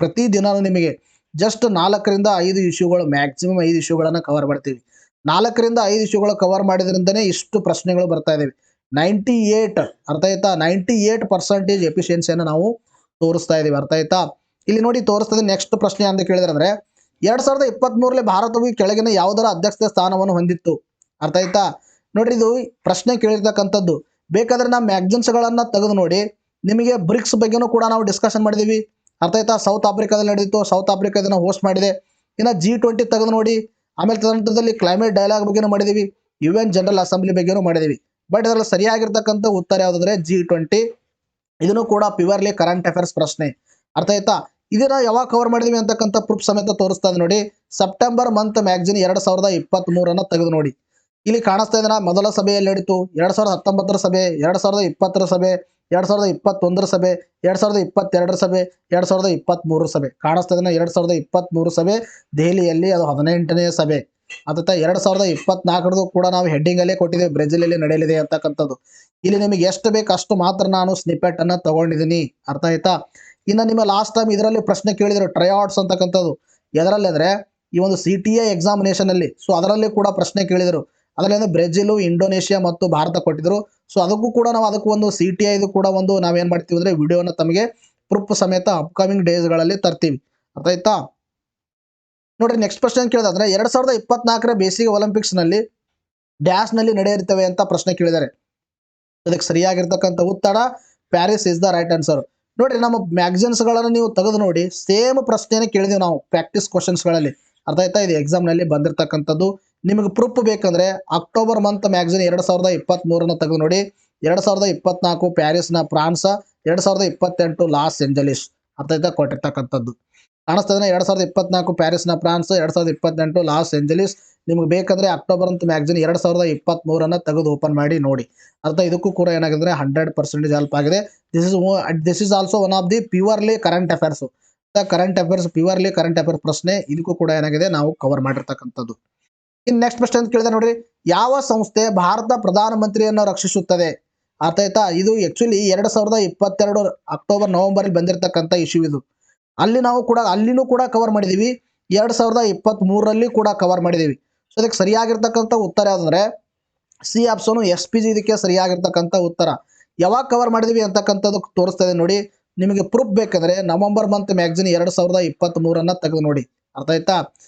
ಪ್ರತಿದಿನ ನಿಮಗೆ ಜಸ್ಟ್ 4ರಿಂದ 5 ಇಶ್ಯೂಗಳು, ಮ್ಯಾಕ್ಸಿಮಮ್ 5 ಇಶ್ಯೂಗಳನ್ನು ಕವರ್ ಮಾಡ್ತೀವಿ. 4ರಿಂದ 5 ಇಶ್ಯೂಗಳು ಕವರ್ ಮಾಡಿದ್ರಿಂದನೇ ಇಷ್ಟು ಪ್ರಶ್ನೆಗಳು ಬರ್ತಾ ಇದ್ದಾವೆ. 98, ಅರ್ಥ ಆಯ್ತಾ? 98% ಎಫಿಷಿಯನ್ಸಿಯನ್ನು ನಾವು ತೋರಿಸ್ತಾ ಇದ್ದೀವಿ. ಅರ್ಥ ಆಯ್ತಾ? ಇಲ್ಲಿ ನೋಡಿ ತೋರಿಸ್ತದೆ. ನೆಕ್ಸ್ಟ್ ಪ್ರಶ್ನೆ ಅಂತ ಕೇಳಿದ್ರೆ ಅಂದರೆ 2023ರಲ್ಲಿ ಭಾರತವು ಈ ಕೆಳಗಿನ ಯಾವುದರ ಅಧ್ಯಕ್ಷತೆ ಸ್ಥಾನವನ್ನು ಹೊಂದಿತ್ತು? ಅರ್ಥ ಆಯ್ತಾ? ನೋಡ್ರಿ, ಇದು ಪ್ರಶ್ನೆ ಕೇಳಿರ್ತಕ್ಕಂಥದ್ದು. ಬೇಕಾದ್ರೆ ನಾವು ಮ್ಯಾಗ್ಝಿನ್ಸ್ಗಳನ್ನು ತೆಗೆದು ನೋಡಿ, ನಿಮಗೆ ಬ್ರಿಕ್ಸ್ ಬಗ್ಗೆನೂ ಕೂಡ ನಾವು ಡಿಸ್ಕಷನ್ ಮಾಡಿದ್ದೀವಿ. ಅರ್ಥ ಆಯ್ತಾ? ಸೌತ್ ಆಫ್ರಿಕಾದಲ್ಲಿ ನಡೆದಿತ್ತು, ಸೌತ್ ಆಫ್ರಿಕಾ ಇದನ್ನು ಹೋಸ್ಟ್ ಮಾಡಿದೆ. ಇನ್ನು G20 ತೆಗೆದು ನೋಡಿ. ಆಮೇಲೆ ತದನಂತರದಲ್ಲಿ ಕ್ಲೈಮೇಟ್ ಡೈಲಾಗ್ ಬಗ್ಗೆನೂ ಮಾಡಿದ್ದೀವಿ, UN ಜನರಲ್ ಅಸೆಂಬ್ಲಿ ಬಗ್ಗೆನೂ ಮಾಡಿದ್ದೀವಿ. ಬಟ್ ಇದರಲ್ಲಿ ಸರಿಯಾಗಿರ್ತಕ್ಕಂಥ ಉತ್ತರ ಯಾವುದಂದ್ರೆ G20. ಇದನ್ನು ಕೂಡ ಪ್ಯೂರ್ಲಿ ಕರೆಂಟ್ ಅಫೇರ್ಸ್ ಪ್ರಶ್ನೆ. ಅರ್ಥ ಆಯ್ತಾ? ಇದನ್ನ ಯಾವಾಗ ಕವರ್ ಮಾಡಿದೀವಿ ಅಂತಕ್ಕಂಥ ಪ್ರೂಫ್ ಸಮೇತ ತೋರಿಸ್ತಾ ಇದೆ ನೋಡಿ. ಸೆಪ್ಟೆಂಬರ್ ಮಂತ್ ಮ್ಯಾಗಝಿನ್ 2023 ತೆಗೆದು ನೋಡಿ. ಇಲ್ಲಿ ಕಾಣಿಸ್ತಾ ಇದನ್ನ ಮೊದಲ ಸಭೆಯಲ್ಲಿ ನಡೀತು, 2019 ಸಭೆ, 2020 ಸಭೆ, 2021 ಸಭೆ, 2022 ಸಭೆ, 2023 ಸಭೆ. ಕಾಣಿಸ್ತಾ ಇದನ್ನ 2023 ಸಭೆ ದೆಹಲಿಯಲ್ಲಿ, ಅದು 18ನೇ ಸಭೆ. ಅದತ್ತ 2024 ಕೂಡ ನಾವು ಹೆಡ್ಡಿಂಗ್ ಅಲ್ಲೇ ಕೊಟ್ಟಿದ್ದೇವೆ, ಬ್ರೆಜಿಲ್ ಅಲ್ಲಿ ನಡೆಯಲಿದೆ ಅಂತಕ್ಕಂಥದ್ದು. ಇಲ್ಲಿ ನಿಮಗೆ ಎಷ್ಟು ಬೇಕು ಅಷ್ಟು ಮಾತ್ರ ನಾನು ಸ್ನಿಪೆಟ್ ಅನ್ನ ತಗೊಂಡಿದ್ದೀನಿ. ಅರ್ಥ ಆಯ್ತಾ? ಇನ್ನು ನಿಮ್ಮ ಲಾಸ್ಟ್ ಟೈಮ್ ಇದರಲ್ಲಿ ಪ್ರಶ್ನೆ ಕೇಳಿದ್ರು ಟ್ರೈಆಡ್ಸ್ ಅಂತಕ್ಕಂಥದ್ದು. ಎದರಲ್ಲಿ ಅಂದ್ರೆ ಈ ಒಂದು CTA ಎಕ್ಸಾಮಿನೇಷನ್ ಅಲ್ಲಿ. ಸೊ ಅದರಲ್ಲಿ ಕೂಡ ಪ್ರಶ್ನೆ ಕೇಳಿದರು. ಅದರಲ್ಲಿ ಬ್ರೆಜಿಲ್, ಇಂಡೋನೇಷಿಯಾ ಮತ್ತು ಭಾರತ ಕೊಟ್ಟಿದ್ರು. ಸೊ ಅದಕ್ಕೂ ಕೂಡ ನಾವು ಅದಕ್ಕೂ ಒಂದು CTA ಇದು ಕೂಡ ಒಂದು ನಾವೇನ್ ಮಾಡ್ತೀವಿ ಅಂದ್ರೆ ವಿಡಿಯೋನ ತಮಗೆ ಪ್ರೂಫ್ ಸಮೇತ ಅಪ್ಕಮಿಂಗ್ ಡೇಸ್ಗಳಲ್ಲಿ ತರ್ತೀವಿ. ಅರ್ಥ ಆಯ್ತಾ? ನೋಡ್ರಿ, ನೆಕ್ಸ್ಟ್ ಪ್ರಶ್ನೆ ಕೇಳಿದ್ರೆ 2024ರ ಬೇಸಿಗೆ ಒಲಿಂಪಿಕ್ಸ್ ನಲ್ಲಿ ಡ್ಯಾಶ್ ನಲ್ಲಿ ನಡೆಯುತ್ತವೆ ಅಂತ ಪ್ರಶ್ನೆ ಕೇಳಿದ್ದಾರೆ. ಅದಕ್ಕೆ ಸರಿಯಾಗಿರ್ತಕ್ಕಂಥ ಉತ್ತರ Paris is the right answer. ನೋಡ್ರಿ, ನಮ್ಮ ಮ್ಯಾಗಝಿನ್ಸ್ ಗಳನ್ನು ನೀವು ತೆಗೆದು ನೋಡಿ, ಸೇಮ್ ಪ್ರಶ್ನೆನೇ ಕೇಳಿದೀವಿ ನಾವು ಪ್ರಾಕ್ಟೀಸ್ ಕ್ವಶನ್ಸ್ ಗಳಲ್ಲಿ. ಅರ್ಥ ಆಯ್ತಾ? ಇದು ಎಕ್ಸಾಮ್ ನಲ್ಲಿ ಬಂದಿರತಕ್ಕಂಥದ್ದು. ನಿಮಗೆ ಪ್ರೂಫ್ ಬೇಕಂದ್ರೆ ಅಕ್ಟೋಬರ್ ಮಂತ್ ಮ್ಯಾಗಝಿನ್ 2023 ತೆಗೆದು ನೋಡಿ. 2024 ಪ್ಯಾರಿಸ್ನ ಫ್ರಾನ್ಸ್, 2028 ಲಾಸ್ ಏಂಜಲೀಸ್. ಅರ್ಥ ಆಯ್ತಾ? ಕೊಟ್ಟಿರ್ತಕ್ಕಂಥದ್ದು ಕಾಣಿಸ್ತಾ ಇದೆ. 2024 ಪ್ಯಾರಿಸ್ನ ಫ್ರಾನ್ಸ್, 2028 ಲಾಸ್ ಏಂಜಲೀಸ್. ನಿಮ್ಗೆ ಬೇಕಂದ್ರೆ ಅಕ್ಟೋಬರ್ ಅಂತ ಮ್ಯಾಗಝಿನ್ 2023 ತೆಗೆದು ಓಪನ್ ಮಾಡಿ ನೋಡಿ. ಅರ್ಥ ಇದಕ್ಕೂ ಕೂಡ ಏನಾಗಿದೆ 100% ಹೆಲ್ಪ್ ಆಗಿದೆ. This is also one of the purely current affairs. Current affairs, purely current affairs ಪ್ರಶ್ನೆ. ಇದಕ್ಕೂ ಕೂಡ ಏನಾಗಿದೆ ನಾವು ಕವರ್ ಮಾಡಿರ್ತಕ್ಕಂಥದ್ದು. ಇನ್ನು ನೆಕ್ಸ್ಟ್ ಪ್ರಶ್ನೆ ಅಂತ ಕೇಳಿದ್ರೆ ನೋಡ್ರಿ, ಯಾವ ಸಂಸ್ಥೆ ಭಾರತ ಪ್ರಧಾನಮಂತ್ರಿಯನ್ನು ರಕ್ಷಿಸುತ್ತದೆ? ಅರ್ಥ ಆಯ್ತಾ? ಇದು ಆಕ್ಚುಲಿ 2022 ಅಕ್ಟೋಬರ್ ನವೆಂಬರ್ ಬಂದಿರತಕ್ಕಂಥ ಇಶ್ಯೂ ಇದು. ಅಲ್ಲಿನೂ ಕೂಡ ಕವರ್ ಮಾಡಿದೀವಿ. 2023ರಲ್ಲಿ ಕೂಡ ಕವರ್ ಮಾಡಿದೀವಿ. ಸೊ ಅದಕ್ಕೆ ಸರಿಯಾಗಿರ್ತಕ್ಕಂಥ ಉತ್ತರ ಯಾವ್ದಂದ್ರೆ ಸಿ ಆಪ್ಷನ್ SPG ಇದಕ್ಕೆ ಸರಿಯಾಗಿರ್ತಕ್ಕಂಥ ಉತ್ತರ. ಯಾವಾಗ ಕವರ್ ಮಾಡಿದೀವಿ ಅಂತಕ್ಕಂಥದ್ದು ತೋರಿಸ್ತಾ ಇದೆ ನೋಡಿ. ನಿಮಗೆ ಪ್ರೂಫ್ ಬೇಕಂದ್ರೆ ನವೆಂಬರ್ ಮಂತ್ ಮ್ಯಾಗಝಿನ್ 2023 ತೆಗೆದು ನೋಡಿ. ಅರ್ಥ ಆಯ್ತಾ?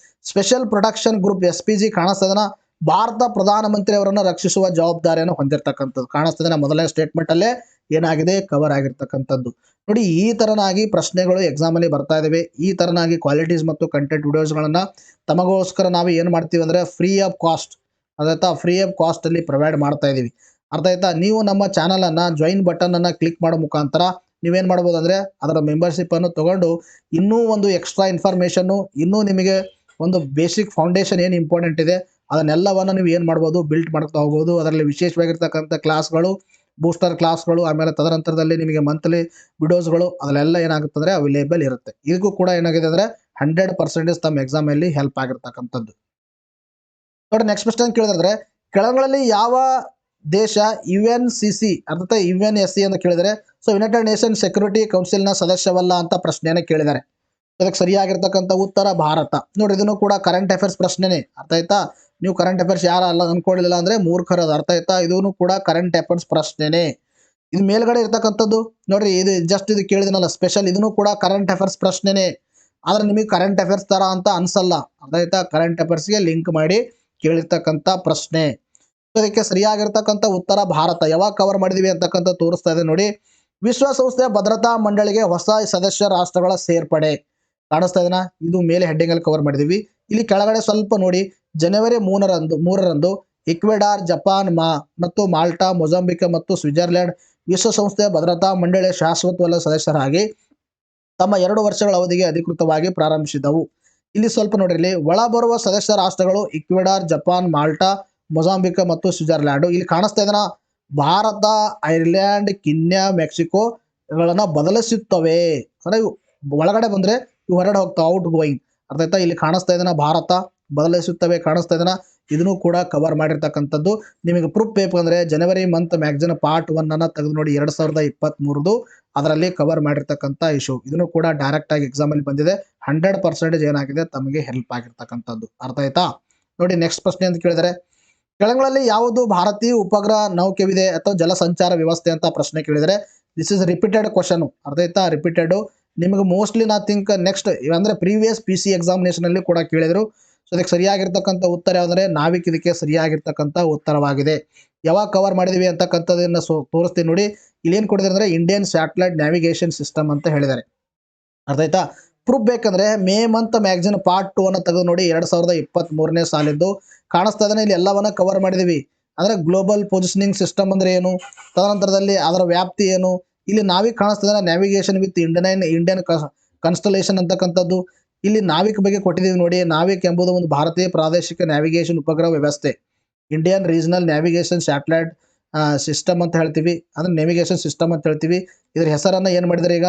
ಸ್ಪೆಷಲ್ ಪ್ರೊಟೆಕ್ಷನ್ ಗ್ರೂಪ್ SPG ಕಾಣಿಸ್ತಾ ಇದನ್ನ ಭಾರತ ಪ್ರಧಾನಮಂತ್ರಿ ಅವರನ್ನು ರಕ್ಷಿಸುವ ಜವಾಬ್ದಾರಿಯನ್ನು ಹೊಂದಿರತಕ್ಕಂಥದ್ದು. ಕಾಣಿಸ್ತಾ ಇದೆ ಮೊದಲನೇ ಸ್ಟೇಟ್ಮೆಂಟ್ ಅಲ್ಲೇ ಏನಾಗಿದೆ ಕವರ್ ಆಗಿರ್ತಕ್ಕಂಥದ್ದು. ನೋಡಿ, ಈ ತರನಾಗಿ ಪ್ರಶ್ನೆಗಳು ಎಕ್ಸಾಮ್ ಅಲ್ಲಿ ಬರ್ತಾ ಇದಾವೆ. ಈ ತರನಾಗಿ ಕ್ವಾಲಿಟೀಸ್ ಮತ್ತು ಕಂಟೆಂಟ್ ವಿಡಿಯೋಸ್ಗಳನ್ನ ತಮಗೋಸ್ಕರ ನಾವು ಏನು ಮಾಡ್ತೀವಿ ಅಂದ್ರೆ ಫ್ರೀ ಆಫ್ ಕಾಸ್ಟ್, ಅದಾಯ್ತಾ, ಫ್ರೀ ಆಫ್ ಕಾಸ್ಟ್ ಅಲ್ಲಿ ಪ್ರೊವೈಡ್ ಮಾಡ್ತಾ ಇದೀವಿ. ಅರ್ಥ ಆಯ್ತಾ? ನೀವು ನಮ್ಮ ಚಾನಲ್ ಅನ್ನ ಜಾಯಿನ್ ಬಟನ್ ಅನ್ನ ಕ್ಲಿಕ್ ಮಾಡೋ ಮುಖಾಂತರ ನೀವೇನ್ ಮಾಡ್ಬೋದು ಅಂದ್ರೆ ಅದರ ಮೆಂಬರ್ಶಿಪ್ ಅನ್ನು ತಗೊಂಡು ಇನ್ನೂ ಒಂದು ಎಕ್ಸ್ಟ್ರಾ ಇನ್ಫಾರ್ಮೇಶನ್, ಇನ್ನೂ ನಿಮಗೆ ಒಂದು ಬೇಸಿಕ್ ಫೌಂಡೇಶನ್ ಏನು ಇಂಪಾರ್ಟೆಂಟ್ ಇದೆ ಅದನ್ನೆಲ್ಲವನ್ನು ನೀವು ಏನು ಮಾಡ್ಬೋದು ಬಿಲ್ಟ್ ಮಾಡ್ತಾ ಹೋಗ್ಬೋದು. ಅದರಲ್ಲಿ ವಿಶೇಷವಾಗಿರ್ತಕ್ಕಂಥ ಕ್ಲಾಸ್ಗಳು, ಬೂಸ್ಟರ್ ಕ್ಲಾಸ್ಗಳು, ಆಮೇಲೆ ತದನಂತರದಲ್ಲಿ ನಿಮಗೆ ಮಂತ್ಲಿ ವಿಡಿಯೋಸ್ಗಳು ಅದೆಲ್ಲ ಏನಾಗುತ್ತೆ ಅಂದ್ರೆ ಅವೈಲೇಬಲ್ ಇರುತ್ತೆ. ಇದಕ್ಕೂ ಕೂಡ ಏನಾಗಿದೆ ಅಂದ್ರೆ 100% ತಮ್ಮ ಎಕ್ಸಾಮ್ ಅಲ್ಲಿ ಹೆಲ್ಪ್ ಆಗಿರ್ತಕ್ಕಂಥದ್ದು. ನೋಡಿ, ನೆಕ್ಸ್ಟ್ ಪ್ರಶ್ನೆ ಕೇಳಿದ್ರೆ ಕೆಳಗಳಲ್ಲಿ ಯಾವ ದೇಶ UNCC ಅರ್ಥಾತ್ UNSC ಅಂತ ಕೇಳಿದರೆ ಸೊ ಯುನೈಟೆಡ್ ನೇಷನ್ ಸೆಕ್ಯೂರಿಟಿ ಕೌನ್ಸಿಲ್ನ ಸದಸ್ಯವಲ್ಲ ಅಂತ ಪ್ರಶ್ನೆಯನ್ನು ಕೇಳಿದ್ದಾರೆ. ಅದಕ್ಕೆ ಸರಿಯಾಗಿರ್ತಕ್ಕಂಥ ಉತ್ತರ ಭಾರತ. ನೋಡಿ, ಇದನ್ನು ಕೂಡ ಕರೆಂಟ್ ಅಫೇರ್ಸ್ ಪ್ರಶ್ನೆನೇ. ಅರ್ಥ ಆಯ್ತಾ? ನೀವು ಕರೆಂಟ್ ಅಫೇರ್ಸ್ ಯಾರು ಅಲ್ಲ ಅನ್ಕೊಳ್ಳಿಲ್ಲ ಅಂದ್ರೆ ಮೂರ್ಖರದ. ಅರ್ಥ ಆಯ್ತಾ? ಇದನ್ನು ಕೂಡ ಕರೆಂಟ್ ಅಫೇರ್ಸ್ ಪ್ರಶ್ನೆನೇ. ಇದು ಮೇಲ್ಗಡೆ ಇರ್ತಕ್ಕಂಥದ್ದು ನೋಡ್ರಿ, ಇದು ಜಸ್ಟ್ ಇದು ಕೇಳಿದನಲ್ಲ ಸ್ಪೆಷಲ್, ಇದನ್ನು ಕೂಡ ಕರೆಂಟ್ ಅಫೇರ್ಸ್ ಪ್ರಶ್ನೆನೇ. ಆದ್ರೆ ನಿಮಗೆ ಕರೆಂಟ್ ಅಫೇರ್ಸ್ ತರ ಅಂತ ಅನ್ಸಲ್ಲ. ಅರ್ಥ ಆಯ್ತಾ? ಕರೆಂಟ್ ಅಫೇರ್ಸ್ಗೆ ಲಿಂಕ್ ಮಾಡಿ ಕೇಳಿರ್ತಕ್ಕಂಥ ಪ್ರಶ್ನೆ. ಅದಕ್ಕೆ ಸರಿಯಾಗಿರ್ತಕ್ಕಂಥ ಉತ್ತರ ಭಾರತ. ಯಾವಾಗ ಕವರ್ ಮಾಡಿದೀವಿ ಅಂತಕ್ಕಂಥ ತೋರಿಸ್ತಾ ಇದೆ ನೋಡಿ. ವಿಶ್ವಸಂಸ್ಥೆಯ ಭದ್ರತಾ ಮಂಡಳಿಗೆ ಹೊಸ ಸದಸ್ಯ ರಾಷ್ಟ್ರಗಳ ಸೇರ್ಪಡೆ. ಕಾಣಿಸ್ತಾ ಇದೆನಾ? ಇದು ಮೇಲೆ ಹೆಡ್ಡಿಂಗ್ ಅಲ್ಲಿ ಕವರ್ ಮಾಡಿದೀವಿ. ಇಲ್ಲಿ ಕೆಳಗಡೆ ಸ್ವಲ್ಪ ನೋಡಿ. ಜನವರಿ 3ರಂದು ಇಕ್ವೆಡಾರ್, ಜಪಾನ್ ಮತ್ತು ಮಾಲ್ಟಾ, ಮೊಜಾಂಬಿಕ್ ಮತ್ತು ಸ್ವಿಟ್ಜರ್ಲೆಂಡ್ ವಿಶ್ವಸಂಸ್ಥೆಯ ಭದ್ರತಾ ಮಂಡಳಿಯ ಶಾಶ್ವತವಲ್ಲ ಸದಸ್ಯರಾಗಿ ತಮ್ಮ 2 ವರ್ಷಗಳ ಅವಧಿಗೆ ಅಧಿಕೃತವಾಗಿ ಪ್ರಾರಂಭಿಸಿದವು. ಇಲ್ಲಿ ಸ್ವಲ್ಪ ನೋಡ್ರಿ, ಇಲ್ಲಿ ಒಳಬರುವ ಸದಸ್ಯ ರಾಷ್ಟ್ರಗಳು ಇಕ್ವೆಡಾರ್, ಜಪಾನ್, ಮಾಲ್ಟಾ, ಮೊಜಾಂಬಿಕ್ ಮತ್ತು ಸ್ವಿಟ್ಜರ್ಲ್ಯಾಂಡ್. ಇಲ್ಲಿ ಕಾಣಿಸ್ತಾ ಇದೆನಾ? ಭಾರತ, ಐರ್ಲ್ಯಾಂಡ್, ಕೀನ್ಯಾ, ಮೆಕ್ಸಿಕೋಗಳನ್ನ ಬದಲಿಸುತ್ತವೆ. ಅಂದ್ರೆ ಒಳಗಡೆ ಬಂದ್ರೆ ಇವು ಹೊರಗಡೆ ಹೋಗ್ತಾವೆ, ಔಟ್ ಗೋಯಿಂಗ್. ಅರ್ಥ ಆಯ್ತಾ? ಇಲ್ಲಿ ಕಾಣಿಸ್ತಾ ಇದೆನಾ? ಭಾರತ ಬದಲಿಸುತ್ತವೆ. ಕಾಣಿಸ್ತಾ ಇದೆನಾ? ಇದನ್ನು ಕೂಡ ಕವರ್ ಮಾಡಿರ್ತಕ್ಕಂಥದ್ದು. ನಿಮಗೆ ಪ್ರೂಫ್ ಬೇಕಂದ್ರೆ ಜನವರಿ ಮಂತ್ ಮ್ಯಾಗಝಿನ್ ಪಾರ್ಟ್ 1 ತೆಗೆದು ನೋಡಿ 2023 ಅದರಲ್ಲಿ ಕವರ್ ಮಾಡಿರ್ತಕ್ಕಂಥ ಇಶ್ಯೂ. ಇದನ್ನು ಕೂಡ ಡೈರೆಕ್ಟ್ ಆಗಿ ಎಕ್ಸಾಮ್ ಅಲ್ಲಿ ಬಂದಿದೆ. 100% ಏನಾಗಿದೆ ತಮಗೆ ಹೆಲ್ಪ್ ಆಗಿರ್ತಕ್ಕಂಥದ್ದು. ಅರ್ಥ ಆಯ್ತಾ? ನೋಡಿ, ನೆಕ್ಸ್ಟ್ ಪ್ರಶ್ನೆ ಅಂತ ಕೇಳಿದರೆ ಕೆಳಗಳಲ್ಲಿ ಯಾವುದು ಭಾರತೀಯ ಉಪಗ್ರಹ ನೌಕೆವಿದೆ ಅಥವಾ ಜಲ ಸಂಚಾರ ವ್ಯವಸ್ಥೆ ಅಂತ ಪ್ರಶ್ನೆ ಕೇಳಿದರೆ ದಿಸ್ ಇಸ್ ರಿಪೀಟೆಡ್ ಕ್ವಶನ್. ಅರ್ಥ ಆಯ್ತಾ? ರಿಪೀಟೆಡ್. ನಿಮಗೆ ಮೋಸ್ಟ್ಲಿ ನಾ ಥಿಂಕ್ ನೆಕ್ಸ್ಟ್ ಅಂದರೆ ಪ್ರೀವಿಯಸ್ PC ಎಕ್ಸಾಮಿನೇಷನಲ್ಲಿ ಕೂಡ ಕೇಳಿದರು. ಸೊ ಅದಕ್ಕೆ ಸರಿಯಾಗಿರ್ತಕ್ಕಂಥ ಉತ್ತರ ಯಾವುದಂದರೆ ನಾವಿಕ್ ಇದಕ್ಕೆ ಸರಿಯಾಗಿರ್ತಕ್ಕಂಥ ಉತ್ತರವಾಗಿದೆ. ಯಾವಾಗ ಕವರ್ ಮಾಡಿದ್ವಿ ಅಂತಕ್ಕಂಥದ್ದನ್ನು ತೋರಿಸ್ತೀನಿ ನೋಡಿ. ಇಲ್ಲೇನು ಕೊಟ್ಟಿದ್ದಾರೆ ಅಂದರೆ ಇಂಡಿಯನ್ ಸ್ಯಾಟಲೈಟ್ ನ್ಯಾವಿಗೇಷನ್ ಸಿಸ್ಟಮ್ ಅಂತ ಹೇಳಿದ್ದಾರೆ. ಅರ್ಥ ಆಯ್ತಾ? ಪ್ರೂಫ್ ಬೇಕಂದ್ರೆ ಮೇ ಮಂತ್ ಮ್ಯಾಗ್ಝಿನ್ ಪಾರ್ಟ್ 2 ಅನ್ನು ತೆಗೆದು ನೋಡಿ. 2023ನೇ ಸಾಲಿದ್ದು ಕಾಣಿಸ್ತಾ ಇದ್ದಾನೆ. ಇಲ್ಲಿ ಎಲ್ಲವನ್ನ ಕವರ್ ಮಾಡಿದೀವಿ. ಅಂದ್ರೆ ಗ್ಲೋಬಲ್ ಪೊಸಿಷನಿಂಗ್ ಸಿಸ್ಟಮ್ ಅಂದ್ರೆ ಏನು, ತದನಂತರದಲ್ಲಿ ಅದರ ವ್ಯಾಪ್ತಿ ಏನು, ಇಲ್ಲಿ ನಾವಿಕ್ ಕಾಣಿಸ್ತದೆ ನ್ಯಾವಿಗೇಷನ್ ವಿತ್ ಇಂಡಿಯನ್ ಕನ್ಸ್ಟಲೇಷನ್ ಅಂತಕ್ಕಂಥದ್ದು. ಇಲ್ಲಿ ನಾವಿಕ್ ಬಗ್ಗೆ ಕೊಟ್ಟಿದ್ದೀವಿ ನೋಡಿ. ನಾವಿಕ್ ಎಂಬುದು ಒಂದು ಭಾರತೀಯ ಪ್ರಾದೇಶಿಕ ನ್ಯಾವಿಗೇಷನ್ ಉಪಗ್ರಹ ವ್ಯವಸ್ಥೆ, Indian regional navigation satellite system ಅಂತ ಹೇಳ್ತೀವಿ. ಅಂದ್ರೆ ನ್ಯಾವಿಗೇಷನ್ ಸಿಸ್ಟಮ್ ಅಂತ ಹೇಳ್ತೀವಿ. ಇದ್ರ ಹೆಸರನ್ನ ಏನು ಮಾಡಿದರೆ ಈಗ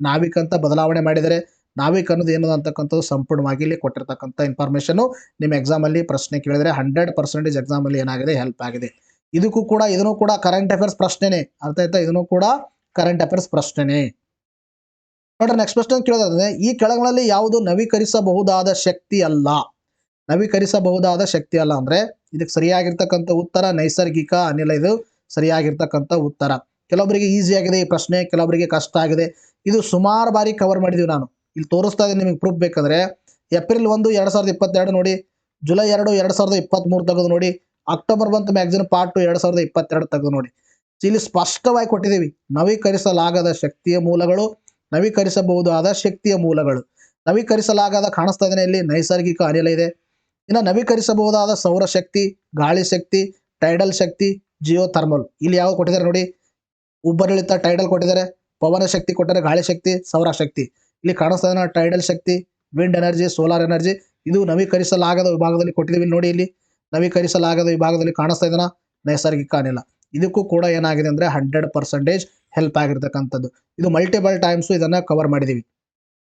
ನಾವಿಕ್ ಅಂತ ಬದಲಾವಣೆ ಮಾಡಿದರೆ. ನಾವಿಕ್ ಅನ್ನೋದು ಏನು ಅಂತಕ್ಕಂಥದ್ದು ಸಂಪೂರ್ಣವಾಗಿ ಇಲ್ಲಿ ಕೊಟ್ಟಿರ್ತಕ್ಕಂಥ ಇನ್ಫಾರ್ಮೇಷನ್ ನಿಮ್ಮ ಎಕ್ಸಾಮ್ ಅಲ್ಲಿ ಪ್ರಶ್ನೆ ಕೇಳಿದರೆ 100% ಎಕ್ಸಾಮ್ ಅಲ್ಲಿ ಏನಾಗಿದೆ ಹೆಲ್ಪ್ ಆಗಿದೆ. ಇದನ್ನು ಕೂಡ ಕರೆಂಟ್ ಅಫೇರ್ಸ್ ಪ್ರಶ್ನೆನೇ. ಅರ್ಥ ಆಯ್ತಾ? ಇದನ್ನು ಕೂಡ ಕರೆಂಟ್ ಅಫೇರ್ಸ್ ಪ್ರಶ್ನೆನೇ. ನೋಡ್ರಿ ನೆಕ್ಸ್ಟ್ ಪ್ರಶ್ನೆ ಕೇಳಿದ್ರೆ ಈ ಕೆಳಗಳಲ್ಲಿ ಯಾವುದು ನವೀಕರಿಸಬಹುದಾದ ಶಕ್ತಿ ಅಲ್ಲ? ನವೀಕರಿಸಬಹುದಾದ ಶಕ್ತಿ ಅಲ್ಲ ಅಂದ್ರೆ ಇದಕ್ಕೆ ಸರಿಯಾಗಿರ್ತಕ್ಕಂಥ ಉತ್ತರ ನೈಸರ್ಗಿಕ ಅನಿಲ. ಇದು ಸರಿಯಾಗಿರ್ತಕ್ಕಂಥ ಉತ್ತರ. ಕೆಲವೊಬ್ಬರಿಗೆ ಈಸಿ ಆಗಿದೆ ಈ ಪ್ರಶ್ನೆ, ಕೆಲವೊಬ್ಬರಿಗೆ ಕಷ್ಟ ಆಗಿದೆ. ಇದು ಸುಮಾರು ಬಾರಿ ಕವರ್ ಮಾಡಿದೀವಿ ನಾನು. ಇಲ್ಲಿ ತೋರಿಸ್ತಾ ಇದ್ದೀನಿ ನಿಮಗೆ ಪ್ರೂಫ್ ಬೇಕಂದ್ರೆ. ಏಪ್ರಿಲ್ 1 2022 ನೋಡಿ, ಜುಲೈ 2 2023 ತೆಗೆದು ನೋಡಿ, ಅಕ್ಟೋಬರ್ 1 ಮ್ಯಾಗ್ಝಿನ್ ಪಾರ್ಟ್ 2 2022 ತೆಗೆದು ನೋಡಿ. ಇಲ್ಲಿ ಸ್ಪಷ್ಟವಾಗಿ ಕೊಟ್ಟಿದ್ದೀವಿ ನವೀಕರಿಸಲಾಗದ ಶಕ್ತಿಯ ಮೂಲಗಳು, ನವೀಕರಿಸಬಹುದಾದ ಶಕ್ತಿಯ ಮೂಲಗಳು. ನವೀಕರಿಸಲಾಗದ ಕಾಣಿಸ್ತಾ ಇದ್ದೇನೆ ಇಲ್ಲಿ ನೈಸರ್ಗಿಕ ಅನಿಲ ಇದೆ. ಇನ್ನು ನವೀಕರಿಸಬಹುದಾದ ಸೌರಶಕ್ತಿ, ಗಾಳಿ ಶಕ್ತಿ, ಟೈಡಲ್ ಶಕ್ತಿ, ಜಿಯೋ ಥರ್ಮಲ್. ಇಲ್ಲಿ ಯಾವ ಕೊಟ್ಟಿದ್ದಾರೆ ನೋಡಿ, ಉಬ್ಬರಳಿತ ಟೈಡಲ್ ಕೊಟ್ಟಿದ್ದಾರೆ, ಪವನ ಶಕ್ತಿ ಕೊಟ್ಟರೆ, ಗಾಳಿ ಶಕ್ತಿ, ಸೌರಶಕ್ತಿ. ಇಲ್ಲಿ ಕಾಣಿಸ್ತಾ ಇದೆ ಟೈಡಲ್ ಶಕ್ತಿ, ವಿಂಡ್ ಎನರ್ಜಿ, ಸೋಲಾರ್ ಎನರ್ಜಿ. ಇದು ನವೀಕರಿಸಲಾಗದ ವಿಭಾಗದಲ್ಲಿ ಕೊಟ್ಟಿದ್ದೀವಿ ನೋಡಿ. ಇಲ್ಲಿ ನವೀಕರಿಸಲಾಗದ ವಿಭಾಗದಲ್ಲಿ ಕಾಣಿಸ್ತಾ ಇದೆನಾ ನೈಸರ್ಗಿಕ ಅನಿಲ. ಇದಕ್ಕೂ ಕೂಡ ಏನಾಗಿದೆ ಅಂದ್ರೆ 100% ಹೆಲ್ಪ್ ಆಗಿರ್ತಕ್ಕಂಥದ್ದು. ಇದು ಮಲ್ಟಿಪಲ್ ಟೈಮ್ಸ್ ಇದನ್ನ ಕವರ್ ಮಾಡಿದೀವಿ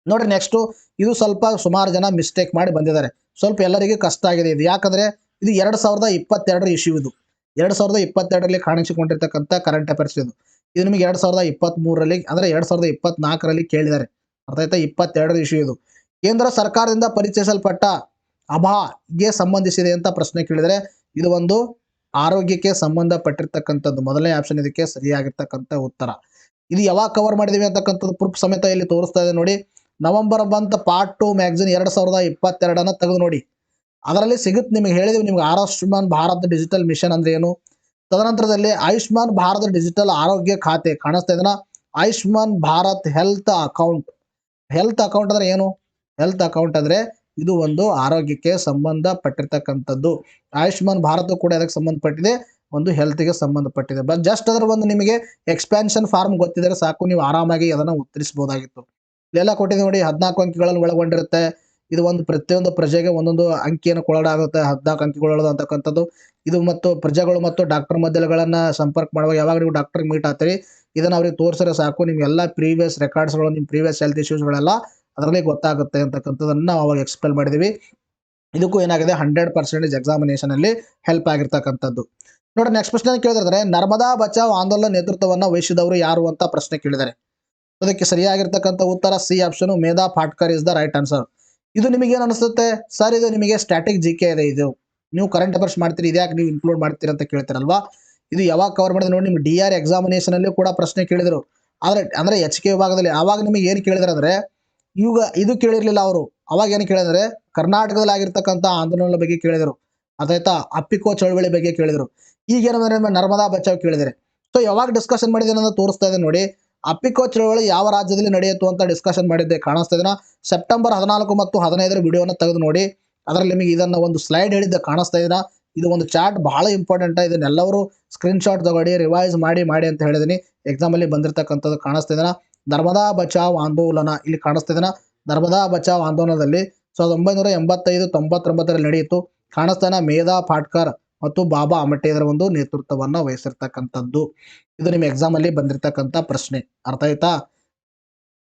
ನೋಡ್ರಿ. ನೆಕ್ಸ್ಟ್ ಇದು ಸ್ವಲ್ಪ ಸುಮಾರು ಜನ ಮಿಸ್ಟೇಕ್ ಮಾಡಿ ಬಂದಿದ್ದಾರೆ. ಸ್ವಲ್ಪ ಎಲ್ಲರಿಗೂ ಕಷ್ಟ ಆಗಿದೆ ಇದು. ಯಾಕಂದ್ರೆ ಇದು 2022 ಇಶ್ಯೂ. ಇದು 2022ರಲ್ಲಿ ಕಾಣಿಸಿಕೊಂಡಿರ್ತಕ್ಕಂಥ ಕರೆಂಟ್ ಅಫೇರ್ಸ್. ಇದು ನಿಮಗೆ 2023ರಲ್ಲಿ ಅಂದ್ರೆ 2024ರಲ್ಲಿ ಕೇಳಿದ್ದಾರೆ. ಅರ್ಥ ಆಯ್ತಾ? 22 ಇಶ್ಯೂ ಇದು. ಕೇಂದ್ರ ಸರ್ಕಾರದಿಂದ ಪರಿಚಯಿಸಲ್ಪಟ್ಟ ಅಭಾಗೆ ಸಂಬಂಧಿಸಿದೆ ಅಂತ ಪ್ರಶ್ನೆ ಕೇಳಿದರೆ ಇದು ಒಂದು ಆರೋಗ್ಯಕ್ಕೆ ಸಂಬಂಧಪಟ್ಟಿರ್ತಕ್ಕಂಥದ್ದು. ಮೊದಲನೇ ಆಪ್ಷನ್ ಇದಕ್ಕೆ ಸರಿಯಾಗಿರ್ತಕ್ಕಂಥ ಉತ್ತರ. ಇದು ಯಾವಾಗ ಕವರ್ ಮಾಡಿದೀವಿ ಅಂತಕ್ಕಂಥದ್ದು ಪ್ರೂಫ್ ಸಮೇತ ಇಲ್ಲಿ ತೋರಿಸ್ತಾ ಇದೆ ನೋಡಿ. ನವೆಂಬರ್ ಪಾರ್ಟ್ 2 ಮ್ಯಾಗ್ಝಿನ್ 2022 ತೆಗೆದು ನೋಡಿ. ಅದರಲ್ಲಿ ಸಿಗುತ್ತೆ ನಿಮಗೆ. ಹೇಳಿದ್ವಿ ನಿಮ್ಗೆ ಆಯುಷ್ಮಾನ್ ಭಾರತ್ ಡಿಜಿಟಲ್ ಮಿಷನ್ ಅಂದ್ರೆ ಏನು, ತದನಂತರದಲ್ಲಿ ಆಯುಷ್ಮಾನ್ ಭಾರತ್ ಡಿಜಿಟಲ್ ಆರೋಗ್ಯ ಖಾತೆ ಕಾಣಿಸ್ತಾ ಇದೆನಾ, Ayushman Bharat health account. Health account ಅಂದ್ರೆ ಏನು? ಹೆಲ್ತ್ ಅಕೌಂಟ್ ಅಂದ್ರೆ ಇದು ಒಂದು ಆರೋಗ್ಯಕ್ಕೆ ಸಂಬಂಧಪಟ್ಟಿರ್ತಕ್ಕಂಥದ್ದು. ಆಯುಷ್ಮಾನ್ ಭಾರತ್ ಕೂಡ ಅದಕ್ಕೆ ಸಂಬಂಧಪಟ್ಟಿದೆ, ಒಂದು ಹೆಲ್ತ್ಗೆ ಸಂಬಂಧಪಟ್ಟಿದೆ. ಬಟ್ ಜಸ್ಟ್ ಅದರ ಒಂದು ನಿಮಗೆ ಎಕ್ಸ್ಪ್ಯಾನ್ಷನ್ ಫಾರ್ಮ್ ಗೊತ್ತಿದ್ರೆ ಸಾಕು, ನೀವು ಆರಾಮಾಗಿ ಅದನ್ನು ಉತ್ತರಿಸಬಹುದಾಗಿತ್ತು. ಇಲ್ಲೆಲ್ಲ ಕೊಟ್ಟಿದೆ ನೋಡಿ, 14 ಅಂಕಿಗಳನ್ನು ಒಳಗೊಂಡಿರುತ್ತೆ. ಇದು ಒಂದು ಪ್ರತಿಯೊಂದು ಪ್ರಜೆಗೆ ಒಂದೊಂದು ಅಂಕಿಯನ್ನು ಕೊಡಲಾಗುತ್ತೆ, 14 ಅಂಕಿಗಳು ಅಂತಕ್ಕಂಥದ್ದು. ಇದು ಮತ್ತು ಪ್ರಜೆಗಳು ಮತ್ತು ಡಾಕ್ಟರ್ ಮಧ್ಯಗಳನ್ನ ಸಂಪರ್ಕ ಮಾಡುವಾಗ ಯಾವಾಗ ನೀವು ಡಾಕ್ಟರ್ ಮೀಟ್ ಆಗ್ತೀರಿ ಇದನ್ನ ಅವ್ರಿಗೆ ತೋರಿಸಿದ್ರೆ ಸಾಕು, ನಿಮ್ಗೆಲ್ಲ ಪ್ರೀವಿಯಸ್ ರೆಕಾರ್ಡ್ಸ್ಗಳು, ನಿಮ್ಮ ಪ್ರೀವಿಯಸ್ ಹೆಲ್ತ್ ಇಶ್ಯೂಸ್ಗಳೆಲ್ಲ ಅದರಲ್ಲಿ ಗೊತ್ತಾಗುತ್ತೆ ಅಂತಕ್ಕಂಥದ್ದನ್ನು ನಾವು ಅವಾಗ ಎಕ್ಸ್ಪ್ಲೇನ್ ಮಾಡಿದೀವಿ. ಇದಕ್ಕೂ ಏನಾಗಿದೆ 100% ಎಕ್ಸಾಮಿನೇಷನ್ ಅಲ್ಲಿ ಹೆಲ್ಪ್ ಆಗಿರ್ತಕ್ಕಂಥದ್ದು. ನೋಡಿ ನೆಕ್ಸ್ಟ್ ಪ್ರಶ್ನೆ ಕೇಳಿದ್ರೆ ನರ್ಮದಾ ಬಚಾವ್ ಆಂದೋಲನ ನೇತೃತ್ವವನ್ನು ವಹಿಸಿದವರು ಯಾರು ಅಂತ ಪ್ರಶ್ನೆ ಕೇಳಿದ್ದಾರೆ. ಅದಕ್ಕೆ ಸರಿಯಾಗಿರ್ತಕ್ಕಂಥ ಉತ್ತರ C option, Medha Patkar is the right answer. ಇದು ನಿಮಗೆ ಏನು ಅನಿಸುತ್ತೆ ಸರ್? ಇದು ನಿಮಗೆ ಸ್ಟ್ಯಾಟಿಕ್ ಜಿಕೆ ಇದೆ. ಇದು ನೀವು ಕರೆಂಟ್ ಅಫೇರ್ಸ್ ಮಾಡ್ತೀರಿ, ಇದ್ಯಾಕೆ ನೀವು ಇನ್ಕ್ಲೂಡ್ ಮಾಡ್ತೀರಿ ಅಂತ ಕೇಳ್ತೀರಲ್ವಾ. ಇದು ಯಾವಾಗ ಕವರ್ ಮಾಡಿದ್ರೆ ನೋಡಿ, ನಿಮ್ಗೆ DR ಎಕ್ಸಾಮಿನೇಷನ್ ಅಲ್ಲಿ ಕೂಡ ಪ್ರಶ್ನೆ ಕೇಳಿದ್ರು. ಆದ್ರೆ ಅಂದ್ರೆ HK ವಿಭಾಗದಲ್ಲಿ ಆವಾಗ ನಿಮಗೆ ಏನು ಕೇಳಿದ್ರೆ ಅಂದ್ರೆ ಈಗ ಇದು ಕೇಳಿರ್ಲಿಲ್ಲ ಅವರು. ಅವಾಗ ಏನು ಕೇಳಿದ್ರೆ ಕರ್ನಾಟಕದಲ್ಲಿ ಆಗಿರ್ತಕ್ಕಂಥ ಆಂದೋಲನದ ಬಗ್ಗೆ ಕೇಳಿದರು. ಅದಾಯ್ತಾ? ಅಪ್ಪಿಕೋ ಚಳವಳಿ ಬಗ್ಗೆ ಕೇಳಿದರು. ಈಗ ಏನಂದ್ರೆ ನರ್ಮದಾ ಬಚಾವ್ ಕೇಳಿದರೆ. ಸೊ ಯಾವಾಗ ಡಿಸ್ಕಷನ್ ಮಾಡಿದ್ದೇನೆ ಅಂತ ತೋರಿಸ್ತಾ ಇದೆ ನೋಡಿ. ಅಪ್ಪಿಕೋ ಚಳವಳಿ ಯಾವ ರಾಜ್ಯದಲ್ಲಿ ನಡೆಯಿತು ಅಂತ ಡಿಸ್ಕಷನ್ ಮಾಡಿದ್ದೆ. ಕಾಣಿಸ್ತಾ ಇದೆನಾ? ಸೆಪ್ಟೆಂಬರ್ 14 ಮತ್ತು 15 ವಿಡಿಯೋನ ತೆಗೆದು ನೋಡಿ. ಅದರಲ್ಲಿ ನಿಮಗೆ ಇದನ್ನ ಒಂದು ಸ್ಲೈಡ್ ಹೇಳಿದ್ದೆ. ಕಾಣಿಸ್ತಾ ಇದೆನಾ? ಇದು ಒಂದು ಚಾರ್ಟ್ ಬಹಳ ಇಂಪಾರ್ಟೆಂಟ್. ಇದನ್ನೆಲ್ಲರೂ ಸ್ಕ್ರೀನ್ ಶಾಟ್ ತಗೊಳ್ಳಿ, ರಿವೈಸ್ ಮಾಡಿ ಅಂತ ಹೇಳಿದೀನಿ. ಎಕ್ಸಾಮ್ ಅಲ್ಲಿ ಬಂದಿರತಕ್ಕಂಥದ್ದು ಕಾಣಿಸ್ತಾ ಇದೆನಾ? ನರ್ಮದಾ ಬಚಾವ್ ಆಂದೋಲನ ಇಲ್ಲಿ ಕಾಣಿಸ್ತಾ ಇದೆನಾ? ನರ್ಮದಾ ಬಚಾವ್ ಆಂದೋಲನದಲ್ಲಿ 1985-99ರಲ್ಲಿ ನಡೆಯಿತು. ಕಾಣಿಸ್ತಾನ ಮೇಧಾ ಪಾಟ್ಕರ್ ಮತ್ತು ಬಾಬಾ ಆಮಟೆ ಇದರ ಒಂದು ನೇತೃತ್ವವನ್ನು ವಹಿಸಿರ್ತಕ್ಕಂಥದ್ದು. ಇದು ನಿಮ್ಮ ಎಕ್ಸಾಮ್ ಅಲ್ಲಿ ಬಂದಿರತಕ್ಕಂಥ ಪ್ರಶ್ನೆ. ಅರ್ಥ ಆಯ್ತಾ?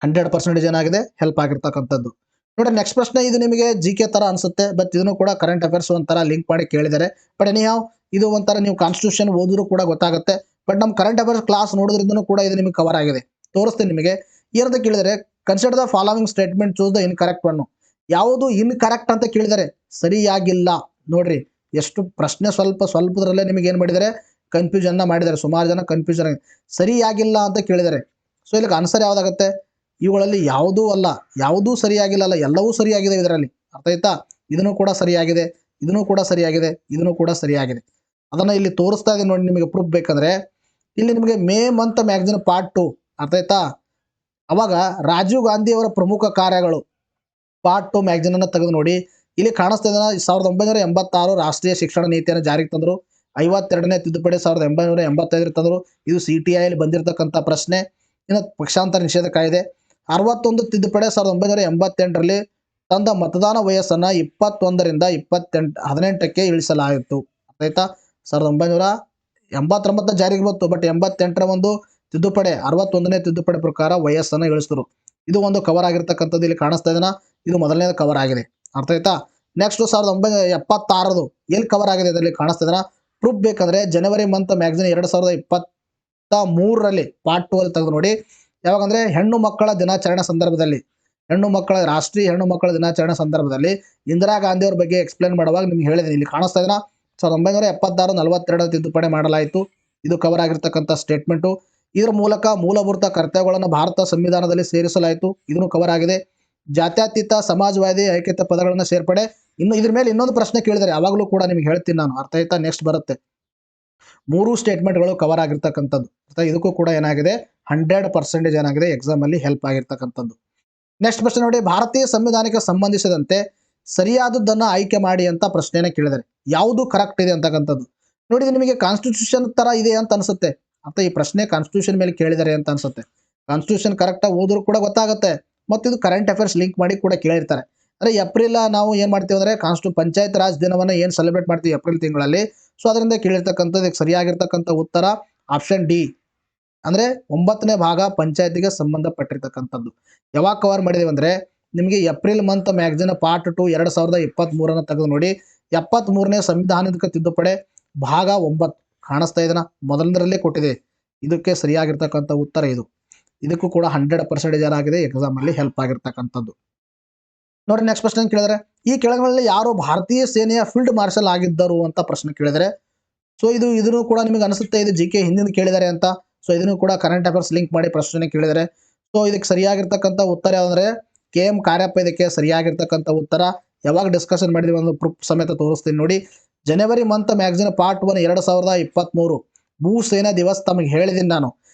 100% ಏನಾಗಿದೆ ಹೆಲ್ಪ್ ಆಗಿರ್ತಕ್ಕಂಥದ್ದು. ನೋಡಿ ನೆಕ್ಸ್ಟ್ ಪ್ರಶ್ನೆ, ಇದು ನಿಮಗೆ GK ತರ ಅನ್ಸುತ್ತೆ, ಬಟ್ ಇದನ್ನು ಕೂಡ ಕರೆಂಟ್ ಅಫೇರ್ಸ್ ಒಂಥರ ಲಿಂಕ್ ಮಾಡಿ ಕೇಳಿದ್ದಾರೆ. ಬಟ್ ಎನಿಹೌ ಇದು ಒಂಥರ ನೀವು ಕಾನ್ಸ್ಟಿಟ್ಯೂಷನ್ ಓದಿದ್ರು ಕೂಡ ಗೊತ್ತಾಗುತ್ತೆ. ಬಟ್ ನಮ್ಮ ಕರೆಂಟ್ ಅಫೇರ್ಸ್ ಕ್ಲಾಸ್ ನೋಡೋದ್ರಿಂದ ಕೂಡ ಇದು ನಿಮಗೆ ಕವರ್ ಆಗಿದೆ. ತೋರಿಸ್ತೀನಿ ನಿಮಗೆ. ಏನಂತ ಕೇಳಿದರೆ consider the following statement, choose the incorrect one. ಯಾವುದು ಇನ್ಕರೆಕ್ಟ್ ಅಂತ ಕೇಳಿದರೆ ಸರಿಯಾಗಿಲ್ಲ. ನೋಡ್ರಿ ಎಷ್ಟು ಪ್ರಶ್ನೆ ಸ್ವಲ್ಪದ್ರಲ್ಲೇ ನಿಮಗೆ ಏನು ಮಾಡಿದ್ದಾರೆ, ಕನ್ಫ್ಯೂಷನ್ ಮಾಡಿದ್ದಾರೆ. ಸುಮಾರು ಜನ ಕನ್ಫ್ಯೂಷನ್ ಸರಿಯಾಗಿಲ್ಲ ಅಂತ ಕೇಳಿದ್ದಾರೆ. ಸೊ ಇದಕ್ಕೆ ಆನ್ಸರ್ ಯಾವ್ದಾಗುತ್ತೆ? ಇವುಗಳಲ್ಲಿ ಯಾವುದೂ ಅಲ್ಲ, ಯಾವುದೂ ಸರಿಯಾಗಿಲ್ಲ ಅಲ್ಲ, ಎಲ್ಲವೂ ಸರಿಯಾಗಿದೆ ಇದರಲ್ಲಿ. ಅರ್ಥ ಆಯ್ತಾ? ಇದನ್ನು ಕೂಡ ಸರಿಯಾಗಿದೆ, ಇದನ್ನು ಕೂಡ ಸರಿಯಾಗಿದೆ, ಇದನ್ನು ಕೂಡ ಸರಿಯಾಗಿದೆ. ಅದನ್ನು ಇಲ್ಲಿ ತೋರಿಸ್ತಾ ಇದೆ ನೋಡಿ ನಿಮಗೆ ಪ್ರೂಫ್ ಬೇಕಂದ್ರೆ. ಇಲ್ಲಿ ನಿಮಗೆ ಮೇ ಮಂತ್ ಮ್ಯಾಗಝಿನ್ ಪಾರ್ಟ್ 2 ಅರ್ಥ ಆಯ್ತಾ? ಅವಾಗ ರಾಜೀವ್ ಗಾಂಧಿ ಅವರ ಪ್ರಮುಖ ಕಾರ್ಯಗಳು ಪಾರ್ಟ್ 2 ಮ್ಯಾಗಝಿನ್ ಅನ್ನು ತೆಗೆದು ನೋಡಿ. ಇಲ್ಲಿ ಕಾಣಿಸ್ತಾ ಇದೆ 1986 ರಾಷ್ಟ್ರೀಯ ಶಿಕ್ಷಣ ನೀತಿಯನ್ನು ಜಾರಿಗೆ ತಂದರು. 52ನೇ ತಿದ್ದುಪಡಿ 1985 ತಂದರು. ಇದು CTI ಅಲ್ಲಿ ಬಂದಿರತಕ್ಕಂಥ ಪ್ರಶ್ನೆ. ಇನ್ನು ಪಕ್ಷಾಂತರ ನಿಷೇಧ ಕಾಯ್ದೆ 61 ತಿದ್ದುಪಡಿ 1988ರಲ್ಲಿ ತಂದ ಮತದಾನ ವಯಸ್ಸನ್ನು 21ರಿಂದ 18ಕ್ಕೆ ಇಳಿಸಲಾಯಿತು. ಆಯ್ತಾ? 1989 ಜಾರಿಗೆ ಬಂತು, ಬಟ್ 88ರ ಒಂದು ತಿದ್ದುಪಡಿ 61ನೇ ತಿದ್ದುಪಡಿ ಪ್ರಕಾರ ವಯಸ್ಸನ್ನು ಇಳಿಸಿದ್ರು. ಇದು ಒಂದು ಕವರ್ ಆಗಿರ್ತಕ್ಕಂಥದ್ದು ಇಲ್ಲಿ ಕಾಣಿಸ್ತಾ ಇದೆನಾ? ಇದು ಮೊದಲನೇದು ಕವರ್ ಆಗಿದೆ. ಅರ್ಥ ಆಯ್ತಾ? ನೆಕ್ಸ್ಟ್ 1976 ಎಲ್ಲಿ ಕವರ್ ಆಗಿದೆ ಇದರಲ್ಲಿ ಕಾಣಿಸ್ತಾ ಇದೆನಾ? ಪ್ರೂಫ್ ಬೇಕಂದ್ರೆ ಜನವರಿ ಮಂತ್ ಮ್ಯಾಗಝಿನ್ 2023ರಲ್ಲಿ ಪಾರ್ಟ್ 2 ಅಲ್ಲಿ ತೆಗೆದು ನೋಡಿ. ಯಾವಾಗಂದ್ರೆ ಹೆಣ್ಣು ಮಕ್ಕಳ ದಿನಾಚರಣೆ ಸಂದರ್ಭದಲ್ಲಿ, ರಾಷ್ಟ್ರೀಯ ಹೆಣ್ಣು ಮಕ್ಕಳ ದಿನಾಚರಣೆ ಸಂದರ್ಭದಲ್ಲಿ ಇಂದಿರಾ ಗಾಂಧಿ ಅವ್ರ ಬಗ್ಗೆ ಎಕ್ಸ್ಪ್ಲೇನ್ ಮಾಡುವಾಗ ನಿಮ್ಗೆ ಹೇಳಿದ್ದೀನಿ. ಇಲ್ಲಿ ಕಾಣಿಸ್ತಾ ಇದೆನಾ? 1976 42 ತಿದ್ದುಪಡಿ ಮಾಡಲಾಯಿತು. ಇದು ಕವರ್ ಆಗಿರ್ತಕ್ಕಂಥ ಸ್ಟೇಟ್ಮೆಂಟು. ಇದರ ಮೂಲಕ ಮೂಲಭೂತ ಕರ್ತವ್ಯಗಳನ್ನು ಭಾರತ ಸಂವಿಧಾನದಲ್ಲಿ ಸೇರಿಸಲಾಯಿತು. ಇದನ್ನು ಕವರ್ ಆಗಿದೆ. ಜಾತ್ಯತೀತ ಸಮಾಜವಾದಿ ಐಕ್ಯತೆ ಪದಗಳನ್ನು ಸೇರ್ಪಡೆ. ಇನ್ನು ಇದ್ರ ಮೇಲೆ ಇನ್ನೊಂದು ಪ್ರಶ್ನೆ ಕೇಳಿದರೆ ಯಾವಾಗಲೂ ಕೂಡ ನಿಮ್ಗೆ ಹೇಳ್ತೀನಿ ನಾನು. ಅರ್ಥ ಆಯ್ತಾ? ನೆಕ್ಸ್ಟ್ ಬರುತ್ತೆ. 3 ಸ್ಟೇಟ್ಮೆಂಟ್ಗಳು ಕವರ್ ಆಗಿರ್ತಕ್ಕಂಥದ್ದು. ಇದಕ್ಕೂ ಕೂಡ ಏನಾಗಿದೆ 100% ಏನಾಗಿದೆ ಎಕ್ಸಾಮ್ ಅಲ್ಲಿ ಹೆಲ್ಪ್ ಆಗಿರ್ತಕ್ಕಂಥದ್ದು. ನೆಕ್ಸ್ಟ್ ಪ್ರಶ್ನೆ ನೋಡಿ, ಭಾರತೀಯ ಸಂವಿಧಾನಕ್ಕೆ ಸಂಬಂಧಿಸಿದಂತೆ ಸರಿಯಾದದ್ದನ್ನು ಆಯ್ಕೆ ಮಾಡಿ ಅಂತ ಪ್ರಶ್ನೆಯನ್ನು ಕೇಳಿದರೆ ಯಾವುದು ಕರೆಕ್ಟ್ ಇದೆ ಅಂತಕ್ಕಂಥದ್ದು. ನೋಡಿ, ಇದು ನಿಮಗೆ ಕಾನ್ಸ್ಟಿಟ್ಯೂಷನ್ ತರ ಇದೆ ಅಂತ ಅನ್ಸುತ್ತೆ. ಈ ಪ್ರಶ್ನೆ ಕಾನ್ಸ್ಟಿಟ್ಯೂಷನ್ ಮೇಲೆ ಕೇಳಿದರೆ ಅಂತ ಅನ್ಸುತ್ತೆ. ಕಾನ್ಸ್ಟಿಟ್ಯೂಷನ್ ಕರೆಕ್ಟಾಗಿ ಓದ್ರು ಕೂಡ ಗೊತ್ತಾಗುತ್ತೆ, ಮತ್ತು ಇದು ಕರೆಂಟ್ ಅಫೇರ್ಸ್ ಲಿಂಕ್ ಮಾಡಿ ಕೂಡ ಕೇಳಿರ್ತಾರೆ. ಅಂದರೆ ಏಪ್ರಿಲ್ ನಾವು ಏನು ಮಾಡ್ತೀವಿ ಅಂದರೆ ಪಂಚಾಯತ್ ರಾಜ್ ದಿನವನ್ನು ಏನು ಸೆಲೆಬ್ರೇಟ್ ಮಾಡ್ತೀವಿ ಏಪ್ರಿಲ್ ತಿಂಗಳಲ್ಲಿ. ಸೊ ಅದರಿಂದ ಕೇಳಿರ್ತಕ್ಕಂಥದ್ದು ಸರಿಯಾಗಿರ್ತಕ್ಕಂಥ ಉತ್ತರ ಆಪ್ಷನ್ ಡಿ, ಅಂದರೆ 9ನೇ ಭಾಗ ಪಂಚಾಯತಿಗೆ ಸಂಬಂಧಪಟ್ಟಿರ್ತಕ್ಕಂಥದ್ದು. ಯಾವಾಗ ಕವರ್ ಮಾಡಿದೀವಿ ಅಂದರೆ ನಿಮಗೆ ಏಪ್ರಿಲ್ ಮಂತ್ ಮ್ಯಾಗಝಿನ್ ಪಾರ್ಟ್ 2 2023 ತೆಗೆದು ನೋಡಿ. 73ನೇ ಸಂವಿಧಾನಿಕ ತಿದ್ದುಪಡಿ ಭಾಗ 9 ಕಾಣಿಸ್ತಾ ಇದೆನಾ? ಮೊದಲನೇ ಕೊಟ್ಟಿದೆ. ಇದಕ್ಕೆ ಸರಿಯಾಗಿರ್ತಕ್ಕಂಥ ಉತ್ತರ ಇದು. ಇದಕ್ಕೂ ಕೂಡ 100% ಏನಾಗಿದೆ ಎಕ್ಸಾಮ್ ಅಲ್ಲಿ ಹೆಲ್ಪ್ ಆಗಿರ್ತಕ್ಕಂಥದ್ದು. ನೋಡಿ, ನೆಕ್ಸ್ಟ್ ಪ್ರಶ್ನೆ ಕೇಳಿದರೆ ಈ ಕೆಳಗಳಲ್ಲಿ ಯಾರು ಭಾರತೀಯ ಸೇನೆಯ ಫೀಲ್ಡ್ ಮಾರ್ಷಲ್ ಆಗಿದ್ದರು ಅಂತ ಪ್ರಶ್ನೆ ಕೇಳಿದರೆ. ಸೊ ಇದನ್ನು ಕೂಡ ನಿಮಗೆ ಅನಿಸುತ್ತೆ ಇದು GK ಹಿಂದಿನ ಕೇಳಿದ್ದಾರೆ ಅಂತ. ಸೊ ಇದನ್ನು ಕೂಡ ಕರೆಂಟ್ ಅಫೇರ್ಸ್ ಲಿಂಕ್ ಮಾಡಿ ಪ್ರಶ್ನೆ ಕೇಳಿದರೆ. ಸೊ ಇದಕ್ಕೆ ಸರಿಯಾಗಿರ್ತಕ್ಕಂಥ ಉತ್ತರ ಯಾವುದಂದ್ರೆ KM ಕಾರ್ಯಪ್ಪ. ಇದಕ್ಕೆ ಸರಿಯಾಗಿರ್ತಕ್ಕಂಥ ಉತ್ತರ. ಯಾವಾಗ ಡಿಸ್ಕಷನ್ ಮಾಡಿದ್ವಿ ಒಂದು ಪ್ರೂಫ್ ಸಮೇತ ತೋರಿಸ್ತೀನಿ ನೋಡಿ. ಜನವರಿ ಮಂತ್ ಮ್ಯಾಗಝಿನ್ ಪಾರ್ಟ್ 1 2023 ಭೂ ಸೇನಾ ದಿವಸ್ ತಮಗೆ ಹೇಳಿದ್ದೀನಿ ನಾನು.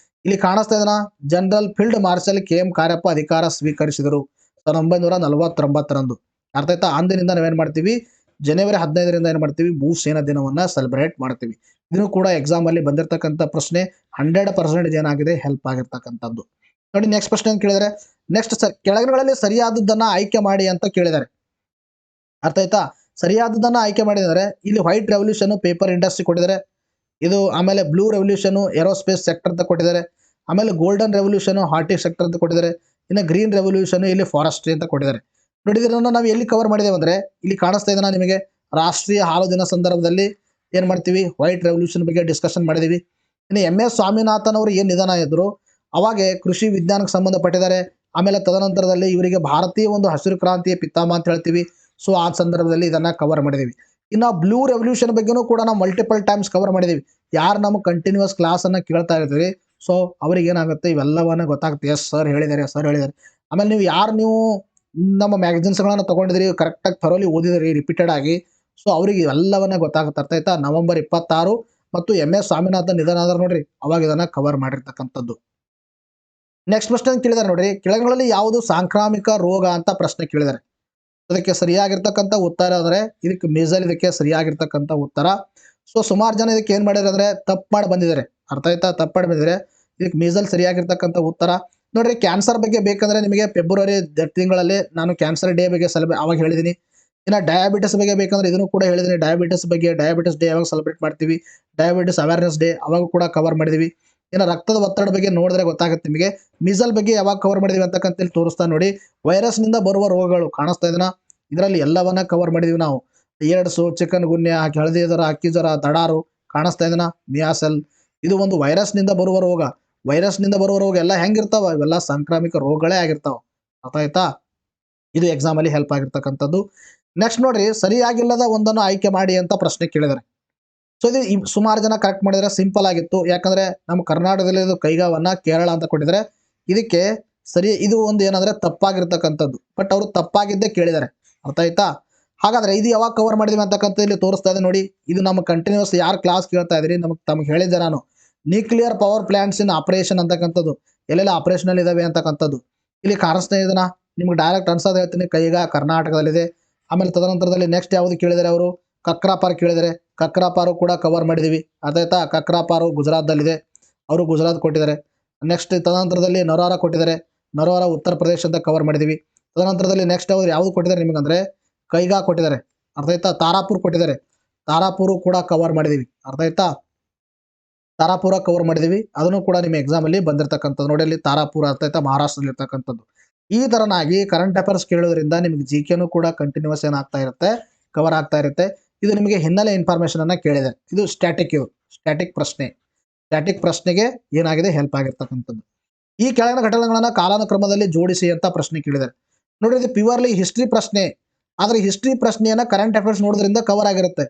ಇಲ್ಲಿ ಕಾಣಿಸ್ತಾ ಇದೆನಾ? General Field Marshal KM Cariappa ಅಧಿಕಾರ ಸ್ವೀಕರಿಸಿದರು 1949ರಂದು. ಅರ್ಥ ಆಯ್ತಾ? ಅಂದಿನಿಂದ ನಾವೇನು ಮಾಡ್ತೀವಿ, ಜನವರಿ 15ರಿಂದ ಏನು ಮಾಡ್ತೀವಿ, ಭೂ ಸೇನಾ ದಿನವನ್ನು ಸೆಲೆಬ್ರೇಟ್ ಮಾಡ್ತೀವಿ. ಇದನ್ನು ಕೂಡ ಎಕ್ಸಾಮ್ ಅಲ್ಲಿ ಬಂದಿರತಕ್ಕಂಥ ಪ್ರಶ್ನೆ 100% ಏನಾಗಿದೆ ಹೆಲ್ಪ್ ಆಗಿರ್ತಕ್ಕಂಥದ್ದು. ನೋಡಿ, ನೆಕ್ಸ್ಟ್ ಪ್ರಶ್ನೆ ಅಂತ ಕೇಳಿದರೆ ನೆಕ್ಸ್ಟ್ ಕೆಳಗಿನಗಳಲ್ಲಿ ಸರಿಯಾದದ್ದನ್ನ ಆಯ್ಕೆ ಮಾಡಿ ಅಂತ ಕೇಳಿದ್ದಾರೆ. ಅರ್ಥ ಆಯ್ತಾ? ಸರಿಯಾದದ್ದನ್ನ ಆಯ್ಕೆ ಮಾಡಿದರೆ ಇಲ್ಲಿ ವೈಟ್ ರೆವಲ್ಯೂಷನ್ ಪೇಪರ್ ಇಂಡಸ್ಟ್ರಿ ಕೊಟ್ಟಿದ್ದಾರೆ. ಇದು ಆಮೇಲೆ ಬ್ಲೂ ರೆವಲ್ಯೂಷನ್ ಏರೋಸ್ಪೇಸ್ ಸೆಕ್ಟರ್ ಅಂತ ಕೊಟ್ಟಿದ್ದಾರೆ. ಆಮೇಲೆ ಗೋಲ್ಡನ್ ರೆವಲ್ಯೂಷನ್ ಹಾರ್ಟಿಕ್ ಸೆಕ್ಟರ್ ಅಂತ ಕೊಟ್ಟಿದ್ದಾರೆ. ಇನ್ನು ಗ್ರೀನ್ ರೆವಲ್ಯೂಷನ್ ಇಲ್ಲಿ ಫಾರೆಸ್ಟ್ರಿ ಅಂತ ಕೊಟ್ಟಿದ್ದಾರೆ. ನೋಡಿ, ಇದನ್ನು ನಾವು ಎಲ್ಲಿ ಕವರ್ ಮಾಡಿದ್ದೇವೆ ಅಂದರೆ ಇಲ್ಲಿ ಕಾಣಿಸ್ತಾ ಇದೆನಾ ನಿಮಗೆ? ರಾಷ್ಟ್ರೀಯ ಹಾಲು ದಿನ ಸಂದರ್ಭದಲ್ಲಿ ಏನು ಮಾಡ್ತೀವಿ, ವೈಟ್ ರೆವಲ್ಯೂಷನ್ ಬಗ್ಗೆ ಡಿಸ್ಕಷನ್ ಮಾಡಿದ್ದೀವಿ. ಇನ್ನು MS ಸ್ವಾಮಿನಾಥನ್ ಅವರು ಏನು ನಿಧನ ಇದ್ರು ಅವಾಗೆ ಕೃಷಿ ವಿಜ್ಞಾನಕ್ಕೆ ಸಂಬಂಧಪಟ್ಟಿದ್ದಾರೆ. ಆಮೇಲೆ ತದನಂತರದಲ್ಲಿ ಇವರಿಗೆ ಭಾರತೀಯ ಒಂದು ಹಸಿರು ಕ್ರಾಂತಿಯ ಪಿತಾಮಹ ಅಂತ ಹೇಳ್ತೀವಿ. ಸೊ ಆ ಸಂದರ್ಭದಲ್ಲಿ ಇದನ್ನು ಕವರ್ ಮಾಡಿದ್ದೀವಿ. ಇನ್ನು ಬ್ಲೂ ರೆವಲ್ಯೂಷನ್ ಬಗ್ಗೆನೂ ಕೂಡ ನಾವು ಮಲ್ಟಿಪಲ್ ಟೈಮ್ಸ್ ಕವರ್ ಮಾಡಿದ್ದೀವಿ. ಯಾರು ನಮಗೆ ಕಂಟಿನ್ಯೂಸ್ ಕ್ಲಾಸನ್ನು ಕೇಳ್ತಾ ಇರ್ತೀವಿ, ಸೊ ಅವ್ರಿಗೆ ಏನಾಗುತ್ತೆ ಇವೆಲ್ಲವನ್ನ ಗೊತ್ತಾಗುತ್ತೆ. ಎಸ್ ಸರ್ ಹೇಳಿದ್ದಾರೆ, ಸರ್ ಹೇಳಿದ್ದಾರೆ. ಆಮೇಲೆ ನೀವು ನಮ್ಮ ಮ್ಯಾಗಝಿನ್ಸ್ಗಳನ್ನು ತೊಗೊಂಡಿದ್ರಿ, ಕರೆಕ್ಟಾಗಿ ಥರೋಲಿ ಓದಿದ್ರಿ ರಿಪೀಟೆಡ್ ಆಗಿ, ಸೊ ಅವ್ರಿಗೆ ಇವೆಲ್ಲವನ್ನ ಗೊತ್ತಾಗುತ್ತೆ. ಅರ್ಥ ಆಯ್ತಾ? ನವೆಂಬರ್ 26 ಮತ್ತು MS ಸ್ವಾಮಿನಾಥನ್ ನಿಧನ ಆದ್ರೆ ನೋಡ್ರಿ ಅವಾಗ ಇದನ್ನು ಕವರ್ ಮಾಡಿರ್ತಕ್ಕಂಥದ್ದು. ನೆಕ್ಸ್ಟ್ ಪ್ರಶ್ನೆ ಕೇಳಿದಾರೆ ನೋಡ್ರಿ, ಕೆಳಗಳಲ್ಲಿ ಯಾವುದು ಸಾಂಕ್ರಾಮಿಕ ರೋಗ ಅಂತ ಪ್ರಶ್ನೆ ಕೇಳಿದ್ದಾರೆ. ಅದಕ್ಕೆ ಸರಿಯಾಗಿರ್ತಕ್ಕಂಥ ಉತ್ತರ ಅಂದರೆ ಇದಕ್ಕೆ ಮೀಸಲ್ ಇದಕ್ಕೆ ಸರಿಯಾಗಿರ್ತಕ್ಕಂಥ ಉತ್ತರ. ಸೊ ಸುಮಾರು ಜನ ಇದಕ್ಕೆ ಏನು ಮಾಡಿದ್ರೆ ಅಂದರೆ ತಪ್ಪು ಮಾಡಿ ಬಂದಿದ್ದಾರೆ. ಅರ್ಥ ಆಯ್ತಾ? ತಪ್ಪು ಮಾಡಿ ಬಂದಿದ್ದಾರೆ. ಇದಕ್ಕೆ ಮೀಸಲ್ ಸರಿಯಾಗಿರ್ತಕ್ಕಂಥ ಉತ್ತರ. ನೋಡ್ರಿ, ಕ್ಯಾನ್ಸರ್ ಬಗ್ಗೆ ಬೇಕಂದ್ರೆ ನಿಮಗೆ ಫೆಬ್ರವರಿ ತಿಂಗಳಲ್ಲಿ ನಾನು ಕ್ಯಾನ್ಸರ್ ಡೇ ಬಗ್ಗೆ ಅವಾಗ ಹೇಳಿದ್ದೀನಿ. ಇನ್ನು ಡಯಾಬಿಟಿಸ್ ಬಗ್ಗೆ ಬೇಕಂದ್ರೆ ಇದನ್ನು ಕೂಡ ಹೇಳಿದ್ದೀನಿ. ಡಯಾಬಿಟಿಸ್ ಡೇ ಯಾವಾಗ ಸೆಲೆಬ್ರೇಟ್ ಮಾಡ್ತೀವಿ, ಡಯಾಬಿಟಿಸ್ ಅವೇರ್ನೆಸ್ ಡೇ ಅವಾಗ ಕೂಡ ಕವರ್ ಮಾಡಿದ್ವಿ. ಇನ್ನು ರಕ್ತದ ಒತ್ತಡ ಬಗ್ಗೆ ನೋಡಿದ್ರೆ ಗೊತ್ತಾಗುತ್ತೆ ನಿಮಗೆ. ಮೀಸಲ್ ಬಗ್ಗೆ ಯಾವಾಗ ಕವರ್ ಮಾಡಿದ್ವಿ ಅಂತಕ್ಕಂತೇಳಿ ತೋರಿಸ್ತಾ ನೋಡಿ. ವೈರಸ್ನಿಂದ ಬರುವ ರೋಗಗಳು ಕಾಣಿಸ್ತಾ ಇದೆನಾ? ಇದರಲ್ಲಿ ಎಲ್ಲವನ್ನ ಕವರ್ ಮಾಡಿದ್ವಿ ನಾವು. ಏಡ್ಸು, ಚಿಕನ್ ಗುನ್ಯ, ಹಳದಿ ಜ್ವರ, ಅಕ್ಕಿ ಜ್ವರ, ದಡಾರು ಕಾಣಿಸ್ತಾ ಇದೆನಾ? ಮಿಯಾಸೆಲ್. ಇದು ಒಂದು ವೈರಸ್ನಿಂದ ಬರುವ ರೋಗ. ವೈರಸ್ನಿಂದ ಬರುವ ರೋಗ ಎಲ್ಲ ಹೆಂಗಿರ್ತಾವ? ಇವೆಲ್ಲ ಸಾಂಕ್ರಾಮಿಕ ರೋಗಗಳೇ ಆಗಿರ್ತಾವ. ಅರ್ಥ ಆಯ್ತಾ? ಇದು ಎಕ್ಸಾಮಲ್ಲಿ ಹೆಲ್ಪ್ ಆಗಿರ್ತಕ್ಕಂಥದ್ದು. ನೆಕ್ಸ್ಟ್ ನೋಡ್ರಿ, ಸರಿಯಾಗಿಲ್ಲದ ಒಂದನ್ನು ಆಯ್ಕೆ ಮಾಡಿ ಅಂತ ಪ್ರಶ್ನೆ ಕೇಳಿದ್ದಾರೆ. ಸೊ ಇದು ಸುಮಾರು ಜನ ಕರೆಕ್ಟ್ ಮಾಡಿದರೆ ಸಿಂಪಲ್ ಆಗಿತ್ತು. ಯಾಕಂದ್ರೆ ನಮ್ಮ ಕರ್ನಾಟಕದಲ್ಲಿ ಇದು ಕೈಗಾವನ್ನ ಕೇರಳ ಅಂತ ಕೊಟ್ಟಿದ್ದಾರೆ. ಇದಕ್ಕೆ ಸರಿ ಇದು ಒಂದು ಏನಂದ್ರೆ ತಪ್ಪಾಗಿರ್ತಕ್ಕಂಥದ್ದು. ಬಟ್ ಅವರು ತಪ್ಪಾಗಿದ್ದೇ ಕೇಳಿದ್ದಾರೆ. ಅರ್ಥ ಆಯ್ತಾ? ಹಾಗಾದ್ರೆ ಇದು ಯಾವಾಗ ಕವರ್ ಮಾಡಿದೀವಿ ಅಂತಕ್ಕಂಥ ಇಲ್ಲಿ ತೋರಿಸ್ತಾ ಇದೆ ನೋಡಿ. ಇದು ನಮ್ಮ ಕಂಟಿನ್ಯೂಸ್ ಯಾರು ಕ್ಲಾಸ್ ಕೇಳ್ತಾ ಇದ್ರಿ ತಮಗೆ ಹೇಳಿದ್ದೆ ನಾನು. ನ್ಯೂಕ್ಲಿಯರ್ ಪವರ್ ಪ್ಲಾಂಟ್ಸ್ ಇನ್ ಆಪರೇಷನ್ ಅಂತಕ್ಕಂಥದ್ದು ಎಲ್ಲೆಲ್ಲ ಆಪರೇಷನಲ್ ಇದಾವೆ ಅಂತಕ್ಕಂಥದ್ದು ಇಲ್ಲಿ ಕಾಣಿಸ್ತಾ ಇದನ್ನ ನಿಮ್ಗೆ ಡೈರೆಕ್ಟ್ ಅನ್ಸೋದು ಹೇಳ್ತೀನಿ. ಕೈಗಾ ಕರ್ನಾಟಕದಲ್ಲಿದೆ. ಆಮೇಲೆ ತದನಂತರದಲ್ಲಿ ನೆಕ್ಸ್ಟ್ ಯಾವುದು ಕೇಳಿದರೆ ಅವರು ಕಕ್ರಾಪಾರ್ ಕೇಳಿದರೆ. ಕಕ್ರಾಪಾರು ಕೂಡ ಕವರ್ ಮಾಡಿದೀವಿ. ಅದಾಯ್ತಾ? ಕಕ್ರಾಪಾರು ಗುಜರಾತ್ದಲ್ಲಿದೆ. ಅವರು ಗುಜರಾತ್ ಕೊಟ್ಟಿದ್ದಾರೆ. ನೆಕ್ಸ್ಟ್ ತದನಂತರದಲ್ಲಿ ನರೋರಾ ಕೊಟ್ಟಿದ್ದಾರೆ. ನರೋರಾ ಉತ್ತರ ಪ್ರದೇಶ ಅಂತ ಕವರ್ ಮಾಡಿದೀವಿ. ತದನಂತರದಲ್ಲಿ ನೆಕ್ಸ್ಟ್ ಯಾವುದು ಕೊಟ್ಟಿದ್ದಾರೆ ನಿಮಗಂದ್ರೆ ಕೈಗಾ ಕೊಟ್ಟಿದ್ದಾರೆ. ಅರ್ಥ ಆಯ್ತಾ? ತಾರಾಪುರ್ ಕೊಟ್ಟಿದ್ದಾರೆ. ತಾರಾಪುರ ಕೂಡ ಕವರ್ ಮಾಡಿದೀವಿ. ಅರ್ಥ ಆಯ್ತಾ? ತಾರಾಪುರ ಕವರ್ ಮಾಡಿದೀವಿ. ಅದನ್ನು ಕೂಡ ನಿಮ್ಮ ಎಕ್ಸಾಮ್ ಅಲ್ಲಿ ಬಂದಿರತಕ್ಕಂಥದ್ದು ನೋಡಿ. ಅಲ್ಲಿ ತಾರಾಪುರ ಅರ್ಥ ಆಯ್ತಾ? ಮಹಾರಾಷ್ಟ್ರದಲ್ಲಿ ಇರ್ತಕ್ಕಂಥದ್ದು. ಈ ತರನಾಗಿ ಕರೆಂಟ್ ಅಫೇರ್ಸ್ ಕೇಳೋದ್ರಿಂದ ನಿಮಗೆ ಜಿಕೆನೂ ಕೂಡ ಕಂಟಿನ್ಯೂಸ್ ಏನಾಗ್ತಾ ಇರುತ್ತೆ, ಕವರ್ ಆಗ್ತಾ ಇರುತ್ತೆ. ಇದು ನಿಮಗೆ ಹಿನ್ನೆಲೆ ಇನ್ಫಾರ್ಮೇಶನ್ ಅನ್ನ ಕೇಳಿದೆ. ಇದು ಸ್ಟ್ಯಾಟಿಕ್ ಪ್ರಶ್ನೆ. ಸ್ಟ್ಯಾಟಿಕ್ ಪ್ರಶ್ನೆಗೆ ಏನಾಗಿದೆ ಹೆಲ್ಪ್ ಆಗಿರ್ತಕ್ಕಂಥದ್ದು. ಈ ಕೆಳಗಿನ ಘಟನೆಗಳನ್ನ ಕಾಲಾನುಕ್ರಮದಲ್ಲಿ ಜೋಡಿಸಿ ಅಂತ ಪ್ರಶ್ನೆ ಕೇಳಿದ್ದಾರೆ ನೋಡಿ. ಇದು ಪ್ಯೂರ್ಲಿ ಹಿಸ್ಟ್ರಿ ಪ್ರಶ್ನೆ. ಆದ್ರೆ ಹಿಸ್ಟ್ರಿ ಪ್ರಶ್ನೆಯನ್ನ ಕರೆಂಟ್ ಅಫೇರ್ಸ್ ನೋಡೋದ್ರಿಂದ ಕವರ್ ಆಗಿರುತ್ತೆ.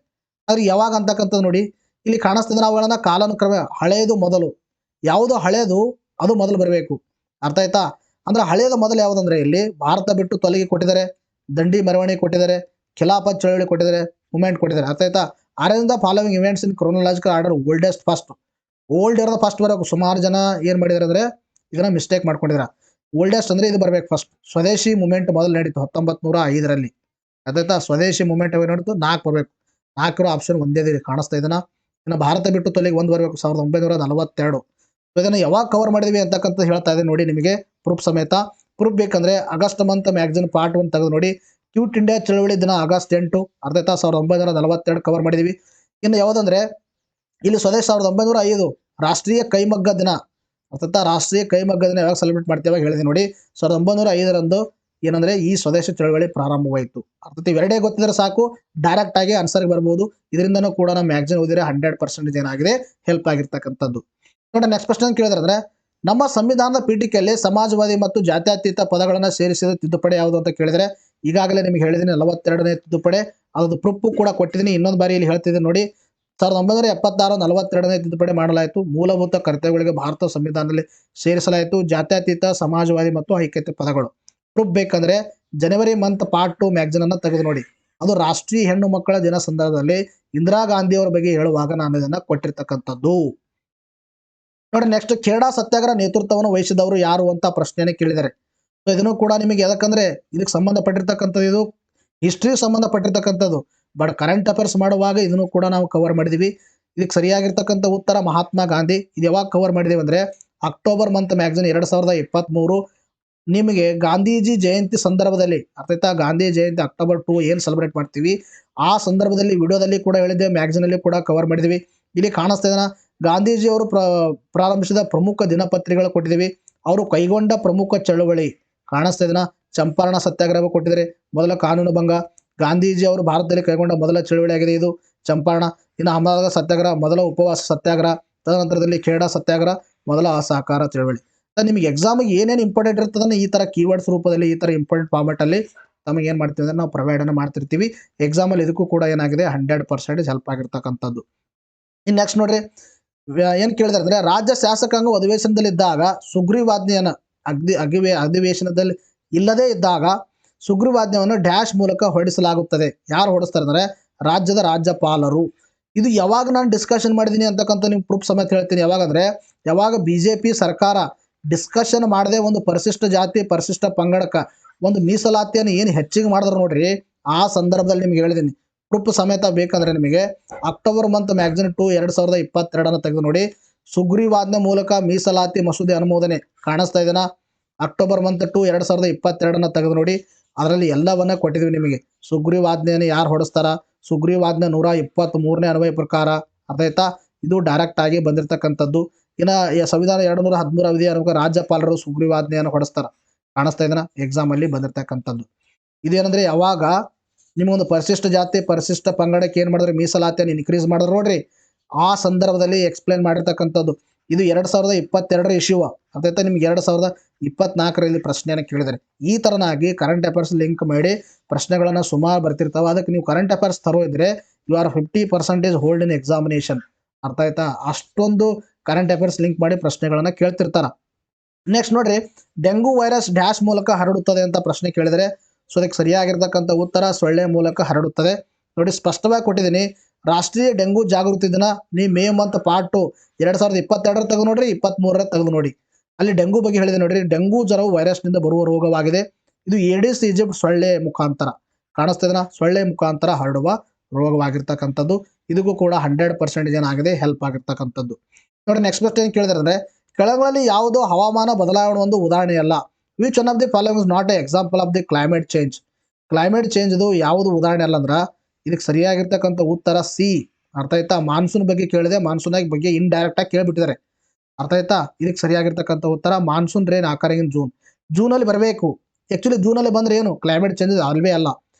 ಆದ್ರೆ ಯಾವಾಗ ಅಂತಕ್ಕಂಥದ್ದು ನೋಡಿ ಇಲ್ಲಿ ಕಾಣಿಸ್ತಿದ್ರೆ ಅವುಗಳನ್ನ ಕಾಲಾನುಕ್ರಮ ಹಳೆಯದು ಮೊದಲು. ಯಾವುದು ಹಳೆಯದು ಅದು ಮೊದಲು ಬರಬೇಕು. ಅರ್ಥ ಆಯ್ತಾ? ಅಂದ್ರೆ ಹಳೆಯದು ಮೊದಲು ಯಾವುದಂದ್ರೆ ಇಲ್ಲಿ ಭಾರತ ಬಿಟ್ಟು ತೊಲಗಿ ಕೊಟ್ಟಿದ್ದಾರೆ, ದಂಡಿ ಮೆರವಣಿಗೆ ಕೊಟ್ಟಿದ್ದಾರೆ, ಖಿಲಾಫತ್ ಚಳವಳಿ ಕೊಟ್ಟಿದ್ದಾರೆ, ಮೂವ್ಮೆಂಟ್ ಕೊಟ್ಟಿದ್ದಾರೆ. ಅರ್ಥ ಆಯ್ತಾ? Arrange following events in chronological order oldest first. Old ಇರೋದು ಫಸ್ಟ್ ಬರಬೇಕು. ಸುಮಾರು ಜನ ಏನ್ ಮಾಡಿದಾರೆ ಅಂದ್ರೆ ಇದನ್ನ ಮಿಸ್ಟೇಕ್ ಮಾಡ್ಕೊಂಡಿದ್ರ. ಓಲ್ಡೆಸ್ಟ್ ಅಂದ್ರೆ ಇದು ಬರ್ಬೇಕು ಫಸ್ಟ್. ಸ್ವದೇಶಿ ಮೂವ್ಮೆಂಟ್ ಮೊದಲು ನಡೀತು 1905ರಲ್ಲಿ. ಅದಾಯ್ತಾ? ಸ್ವದೇಶಿ ಮೂವ್ಮೆಂಟ್ ನಡೀತು 4 ಬರಬೇಕು. 4 ಆಪ್ಷನ್ ಒಂದೇ ಕಾಣಿಸ್ತಾ ಇದನ್ನ. ಇನ್ನು ಭಾರತ ಬಿಟ್ಟು ತೊಲಗಿ 1 ಬರಬೇಕು 1942. ಇದನ್ನ ಯಾವಾಗ ಕವರ್ ಮಾಡಿದ್ವಿ ಅಂತಕ್ಕಂಥ ಹೇಳ್ತಾ ಇದೆ ನೋಡಿ ನಿಮಗೆ ಪ್ರೂಫ್ ಸಮೇತ. ಪ್ರೂಫ್ ಬೇಕಂದ್ರೆ ಆಗಸ್ಟ್ ಮಂತ್ ಮ್ಯಾಗಝಿನ್ ಪಾರ್ಟ್ 1 ತೆಗೆದು ನೋಡಿ. ಕ್ಯೂಟ್ ಇಂಡಿಯಾ ಚಳವಳಿ ದಿನ ಆಗಸ್ಟ್ 8 ಅರ್ಥ ಆಯ್ತಾ? 1942 ಕವರ್ ಮಾಡಿದೀವಿ. ಇನ್ನು ಯಾವುದಂದ್ರೆ ಇಲ್ಲಿ ಸ್ವದೇಶ್ 1905 ರಾಷ್ಟ್ರೀಯ ಕೈಮಗ್ಗ ದಿನ. ಅರ್ಥಾತ್ ರಾಷ್ಟ್ರೀಯ ಕೈಮಗ್ಗ ದಿನ ಯಾವಾಗ ಸೆಲೆಬ್ರೇಟ್ ಮಾಡ್ತೇವೆ ಹೇಳಿದೆ ನೋಡಿ. 1905ರಂದು ಏನಂದ್ರೆ ಈ ಸ್ವದೇಶಿ ಚಳವಳಿ ಪ್ರಾರಂಭವಾಯಿತು. ಅರ್ಥಾತ್ ಇವೆರಡೇ ಗೊತ್ತಿದ್ರೆ ಸಾಕು, ಡೈರೆಕ್ಟ್ ಆಗಿ ಆನ್ಸರ್ ಬರ್ಬೋದು. ಇದರಿಂದನೂ ಕೂಡ ನಮ್ಮ ಮ್ಯಾಗಝಿನ್ ಓದಿದ್ರೆ 100% ಏನಾಗಿದೆ ಹೆಲ್ಪ್ ಆಗಿರ್ತಕ್ಕಂಥದ್ದು. ನೋಡಿ ನೆಕ್ಸ್ಟ್ ಕ್ವಶನ್ ಕೇಳಿದ್ರೆ ನಮ್ಮ ಸಂವಿಧಾನದ ಪೀಠಿಕೆಯಲ್ಲಿ ಸಮಾಜವಾದಿ ಮತ್ತು ಜಾತ್ಯತೀತ ಪದಗಳನ್ನು ಸೇರಿಸಿದ ತಿದ್ದುಪಡಿ ಯಾವುದು ಅಂತ ಕೇಳಿದ್ರೆ ಈಗಾಗಲೇ ನಿಮಗೆ ಹೇಳಿದ್ದೀನಿ 42ನೇ ತಿದ್ದುಪಡಿ. ಅದೊಂದು ಪ್ರೂಫ್ ಕೂಡ ಕೊಟ್ಟಿದ್ದೀನಿ. ಇನ್ನೊಂದು ಬಾರಿ ಇಲ್ಲಿ ಹೇಳ್ತಿದ್ದೀನಿ ನೋಡಿ. 1976 42ನೇ ತಿದ್ದುಪಡಿ ಮಾಡಲಾಯಿತು. ಮೂಲಭೂತ ಕರ್ತವ್ಯಗಳಿಗೆ ಭಾರತ ಸಂವಿಧಾನದಲ್ಲಿ ಸೇರಿಸಲಾಯಿತು ಜಾತ್ಯತೀತ, ಸಮಾಜವಾದಿ ಮತ್ತು ಐಕ್ಯತೆ ಪದಗಳು. ಪ್ರೂಫ್ ಬೇಕಂದ್ರೆ ಜನವರಿ ಮಂತ್ ಪಾರ್ಟ್ 2 ಮ್ಯಾಗಝಿನ್ ಅನ್ನ ತೆಗೆದು ನೋಡಿ. ಅದು ರಾಷ್ಟ್ರೀಯ ಹೆಣ್ಣು ಮಕ್ಕಳ ದಿನ ಸಂದರ್ಭದಲ್ಲಿ ಇಂದಿರಾ ಗಾಂಧಿ ಅವರ ಬಗ್ಗೆ ಹೇಳುವಾಗ ನಾನು ಇದನ್ನ ಕೊಟ್ಟಿರ್ತಕ್ಕಂಥದ್ದು ನೋಡಿ. ನೆಕ್ಸ್ಟ್ ಖೇಡಾ ಸತ್ಯಾಗ್ರಹ ನೇತೃತ್ವವನ್ನು ವಹಿಸಿದವರು ಯಾರು ಅಂತ ಪ್ರಶ್ನೆಯನ್ನು ಕೇಳಿದ್ದಾರೆ. ಸೊ ಇದನ್ನು ಕೂಡ ನಿಮಗೆ ಯಾಕಂದ್ರೆ ಇದಕ್ಕೆ ಸಂಬಂಧಪಟ್ಟಿರ್ತಕ್ಕಂಥದ್ದು, ಇದು ಹಿಸ್ಟ್ರಿ ಸಂಬಂಧಪಟ್ಟಿರ್ತಕ್ಕಂಥದ್ದು. ಬಟ್ ಕರೆಂಟ್ ಅಫೇರ್ಸ್ ಮಾಡುವಾಗ ಇದನ್ನು ಕೂಡ ನಾವು ಕವರ್ ಮಾಡಿದೀವಿ. ಇದಕ್ಕೆ ಸರಿಯಾಗಿರ್ತಕ್ಕಂಥ ಉತ್ತರ ಮಹಾತ್ಮ ಗಾಂಧಿ. ಇದು ಯಾವಾಗ ಕವರ್ ಮಾಡಿದೀವಿ ಅಂದ್ರೆ ಅಕ್ಟೋಬರ್ ಮಂತ್ ಮ್ಯಾಗಝಿನ್ 2023 ನಿಮಗೆ ಗಾಂಧೀಜಿ ಜಯಂತಿ ಸಂದರ್ಭದಲ್ಲಿ. ಅರ್ಥ ಆಯ್ತಾ? ಗಾಂಧಿ ಜಯಂತಿ ಅಕ್ಟೋಬರ್ 2 ಏನು ಸೆಲೆಬ್ರೇಟ್ ಮಾಡ್ತೀವಿ ಆ ಸಂದರ್ಭದಲ್ಲಿ ವಿಡಿಯೋದಲ್ಲಿ ಕೂಡ ಹೇಳಿದ್ದೇವೆ, ಮ್ಯಾಗಝಿನ್ ಅಲ್ಲಿ ಕೂಡ ಕವರ್ ಮಾಡಿದೀವಿ. ಇಲ್ಲಿ ಕಾಣಿಸ್ತಾ ಇದನ್ನ ಗಾಂಧೀಜಿ ಅವರು ಪ್ರಾರಂಭಿಸಿದ ಪ್ರಮುಖ ದಿನಪತ್ರಿಕೆಗಳು ಕೊಟ್ಟಿದ್ದೀವಿ. ಅವರು ಕೈಗೊಂಡ ಪ್ರಮುಖ ಚಳವಳಿ ಕಾಣಿಸ್ತಾ ಇದನ್ನ ಚಂಪಾರಣ ಸತ್ಯಾಗ್ರಹ ಕೊಟ್ಟಿದ್ದಾರೆ. ಮೊದಲ ಕಾನೂನು ಭಂಗ. ಗಾಂಧೀಜಿ ಅವರು ಭಾರತದಲ್ಲಿ ಕೈಗೊಂಡ ಮೊದಲ ಚಳವಳಿ ಆಗಿದೆ ಇದು ಚಂಪಾರಣ. ಇನ್ನು ಅಹಮದಾಬಾದ್ ಸತ್ಯಾಗ್ರಹ ಮೊದಲ ಉಪವಾಸ ಸತ್ಯಾಗ್ರಹ. ತದನಂತರದಲ್ಲಿ ಖೇಡಾ ಸತ್ಯಾಗ್ರಹ ಮೊದಲ ಅಸಹಕಾರ ಚಳವಳಿ. ನಿಮಗೆ ಎಕ್ಸಾಮಿಗೆ ಏನೇನು ಇಂಪಾರ್ಟೆಂಟ್ ಇರ್ತದನ್ನ ಈ ತರ ಕೀವರ್ಡ್ಸ್ ರೂಪದಲ್ಲಿ ಈ ತರ ಇಂಪಾರ್ಟೆಂಟ್ ಫಾರ್ಮೆಟ್ ಅಲ್ಲಿ ತಮಗೆ ಏನ್ ಮಾಡ್ತೀವಿ ಅಂದ್ರೆ ನಾವು ಪ್ರೊವೈಡ್ ಅನ್ನು ಮಾಡ್ತಿರ್ತೀವಿ. ಎಕ್ಸಾಮ್ ಅಲ್ಲಿ ಇದಕ್ಕೂ ಕೂಡ ಏನಾಗಿದೆ 100% ಹೆಲ್ಪ್ ಆಗಿರ್ತಕ್ಕಂಥದ್ದು. ಇನ್ನು ನೆಕ್ಸ್ಟ್ ನೋಡ್ರಿ ಏನ್ ಕೇಳಿದ್ರೆ ಅಂದ್ರೆ ರಾಜ್ಯ ಶಾಸಕಾಂಗ ಅಧಿವೇಶನದಲ್ಲಿದ್ದಾಗ ಸುಗ್ರೀವಾಜ್ಞೆಯನ್ನ ಅಧಿವೇಶನದಲ್ಲಿ ಇಲ್ಲದೇ ಇದ್ದಾಗ ಸುಗ್ರೀವಾಜ್ಞೆಯನ್ನು ಡ್ಯಾಶ್ ಮೂಲಕ ಹೊರಡಿಸಲಾಗುತ್ತದೆ. ಯಾರು ಹೊರಡಿಸ್ತಾರೆ ಅಂದ್ರೆ ರಾಜ್ಯದ ರಾಜ್ಯಪಾಲರು. ಇದು ಯಾವಾಗ ನಾನು ಡಿಸ್ಕಷನ್ ಮಾಡಿದೀನಿ ಅಂತಕ್ಕಂಥ ನಿಮ್ಗೆ ಪ್ರೂಫ್ ಸಮೇತ ಹೇಳ್ತೀನಿ. ಯಾವಾಗಂದ್ರೆ ಯಾವಾಗ ಬಿಜೆಪಿ ಸರ್ಕಾರ ಡಿಸ್ಕಷನ್ ಮಾಡದೆ ಒಂದು ಪರಿಶಿಷ್ಟ ಜಾತಿ ಪರಿಶಿಷ್ಟ ಪಂಗಡಕ್ಕ ಒಂದು ಮೀಸಲಾತಿಯನ್ನು ಏನು ಹೆಚ್ಚಿಗೆ ಮಾಡಿದ್ರು ನೋಡ್ರಿ, ಆ ಸಂದರ್ಭದಲ್ಲಿ ನಿಮ್ಗೆ ಹೇಳಿದೀನಿ. ಪ್ರೂಫ್ ಸಮೇತ ಬೇಕಂದ್ರೆ ನಿಮಗೆ ಅಕ್ಟೋಬರ್ ಮಂತ್ ಮ್ಯಾಗಝಿನ್ 2 2022 ತೆಗೆದು ನೋಡಿ. ಸುಗ್ರೀವಾಜ್ಞೆ ಮೂಲಕ ಮೀಸಲಾತಿ ಮಸೂದೆ ಅನುಮೋದನೆ ಕಾಣಿಸ್ತಾ ಇದೆನಾ? ಅಕ್ಟೋಬರ್ ಮಂತ್ 2 2022 ತೆಗೆದು ನೋಡಿ. ಅದರಲ್ಲಿ ಎಲ್ಲವನ್ನ ಕೊಟ್ಟಿದ್ವಿ ನಿಮಗೆ. ಸುಗ್ರೀವಾಜ್ಞೆಯನ್ನು ಯಾರು ಹೊಡಿಸ್ತಾರ, ಸುಗ್ರೀವಾಜ್ಞೆ 123ನೇ ಅನ್ವಯ ಪ್ರಕಾರ. ಅರ್ಥ ಆಯ್ತಾ? ಇದು ಡೈರೆಕ್ಟ್ ಆಗಿ ಬಂದಿರತಕ್ಕಂಥದ್ದು. ಇನ್ನ ಸಂವಿಧಾನ 213 ಅವಧಿ ರಾಜ್ಯಪಾಲರು ಸುಗ್ರೀವಾಜ್ಞೆಯನ್ನು ಹೊಡಿಸ್ತಾರ. ಕಾಣಿಸ್ತಾ ಇದೆನಾ? ಎಕ್ಸಾಮ್ ಅಲ್ಲಿ ಬಂದಿರತಕ್ಕಂಥದ್ದು. ಇದೇನಂದ್ರೆ ಯಾವಾಗ ನಿಮಗೊಂದು ಪರಿಶಿಷ್ಟ ಜಾತಿ ಪರಿಶಿಷ್ಟ ಪಂಗಡಕ್ಕೆ ಏನ್ ಮಾಡಿದ್ರೆ ಮೀಸಲಾತಿಯನ್ನು ಇನ್ಕ್ರೀಸ್ ಮಾಡಿದ್ರು ನೋಡ್ರಿ, ಆ ಸಂದರ್ಭದಲ್ಲಿ ಎಕ್ಸ್ಪ್ಲೇನ್ ಮಾಡಿರ್ತಕ್ಕಂಥದ್ದು. ಇದು 2022 ಇಶ್ಯೂ. ಅದಾಯ್ತಾ? ನಿಮ್ಗೆ 2024ರಲ್ಲಿ ಪ್ರಶ್ನೆಯನ್ನು ಕೇಳಿದರೆ ಈ ತರನಾಗಿ ಕರೆಂಟ್ ಅಫೇರ್ಸ್ ಲಿಂಕ್ ಮಾಡಿ ಪ್ರಶ್ನೆಗಳನ್ನ ಸುಮಾರು ಬರ್ತಿರ್ತಾವ. ಅದಕ್ಕೆ ನೀವು ಕರೆಂಟ್ ಅಫೇರ್ಸ್ ತರೋ ಇದ್ರೆ you are 50% hold in examination. ಅರ್ಥ ಆಯ್ತಾ? ಅಷ್ಟೊಂದು ಕರೆಂಟ್ ಅಫೇರ್ಸ್ ಲಿಂಕ್ ಮಾಡಿ ಪ್ರಶ್ನೆಗಳನ್ನ ಕೇಳ್ತಿರ್ತಾರ. ನೆಕ್ಸ್ಟ್ ನೋಡ್ರಿ, ಡೆಂಗು ವೈರಸ್ ಡ್ಯಾಶ್ ಮೂಲಕ ಹರಡುತ್ತದೆ ಅಂತ ಪ್ರಶ್ನೆ ಕೇಳಿದರೆ, ಸೊ ಅದಕ್ಕೆ ಸರಿಯಾಗಿರ್ತಕ್ಕಂಥ ಉತ್ತರ ಸೊಳ್ಳೆ ಮೂಲಕ ಹರಡುತ್ತದೆ. ನೋಡಿ ಸ್ಪಷ್ಟವಾಗಿ ಕೊಟ್ಟಿದ್ದೀನಿ. ರಾಷ್ಟ್ರೀಯ ಡೆಂಗು ಜಾಗೃತಿ ದಿನ ನೀವು ಮೇ ಮಂತ್ ಪಾರ್ಟ್ 2 2022 ತೆಗೆದು ನೋಡ್ರಿ, 23 ತೆಗೆದು ನೋಡಿ. ಅಲ್ಲಿ ಡೆಂಗು ಬಗ್ಗೆ ಹೇಳಿದೆ ನೋಡ್ರಿ. ಡೆಂಗು ಜ್ವರವು ವೈರಸ್ನಿಂದ ಬರುವ ರೋಗವಾಗಿದೆ. ಇದು ಏಡಿಸ್ ಈಜಿಪ್ಟ್ ಸೊಳ್ಳೆ ಮುಖಾಂತರ ಕಾಣಿಸ್ತದನ, ಸೊಳ್ಳೆ ಮುಖಾಂತರ ಹರಡುವ ರೋಗವಾಗಿರ್ತಕ್ಕಂಥದ್ದು. ಇದಕ್ಕೂ ಕೂಡ 100% ಏನಾಗಿದೆ ಹೆಲ್ಪ್ ಆಗಿರ್ತಕ್ಕಂಥದ್ದು. ನೋಡಿ ನೆಕ್ಸ್ಟ್ ಕ್ವಶ್ಚನ್ ಏನು ಕೇಳಿದ್ರೆ ಅಂದರೆ, ಕೆಳಗಳಲ್ಲಿ ಯಾವುದೋ ಹವಾಮಾನ ಬದಲಾವಣೆ ಒಂದು ಉದಾಹರಣೆಯಲ್ಲ. Which one of the following is not a example of the climate change. Climate change ಇದು ಯಾವುದು ಉದಾಹರಣೆ ಅಲ್ಲ ಅಂದ್ರೆ ಇದಕ್ಕೆ ಸರಿಯಾಗಿರ್ತಕ್ಕಂಥ ಉತ್ತರ ಸಿ. ಅರ್ಥ ಆಯ್ತಾ? ಮಾನ್ಸೂನ್ ಬಗ್ಗೆ ಕೇಳಿದೆ, ಮಾನ್ಸೂನ್ ಬಗ್ಗೆ ಇಂಡೈರೆಕ್ಟ್ ಆಗಿ ಕೇಳಿಬಿಟ್ಟಿದ್ದಾರೆ. ಅರ್ಥ ಆಯ್ತಾ? ಇದಕ್ಕೆ ಸರಿಯಾಗಿರ್ತಕ್ಕಂಥ ಉತ್ತರ ಮಾನ್ಸೂನ್ ರೇನ್ ಆಕರಿಂಗ್ ಇನ್ ಜೂನಲ್ಲಿ ಬರಬೇಕು. ಆ್ಯಕ್ಚುಲಿ ಜೂನಲ್ಲಿ ಬಂದರೆ ಏನು ಕ್ಲೈಮೇಟ್ ಚೇಂಜಸ್ ಅಲ್ವೇ ಅಲ್ಲ.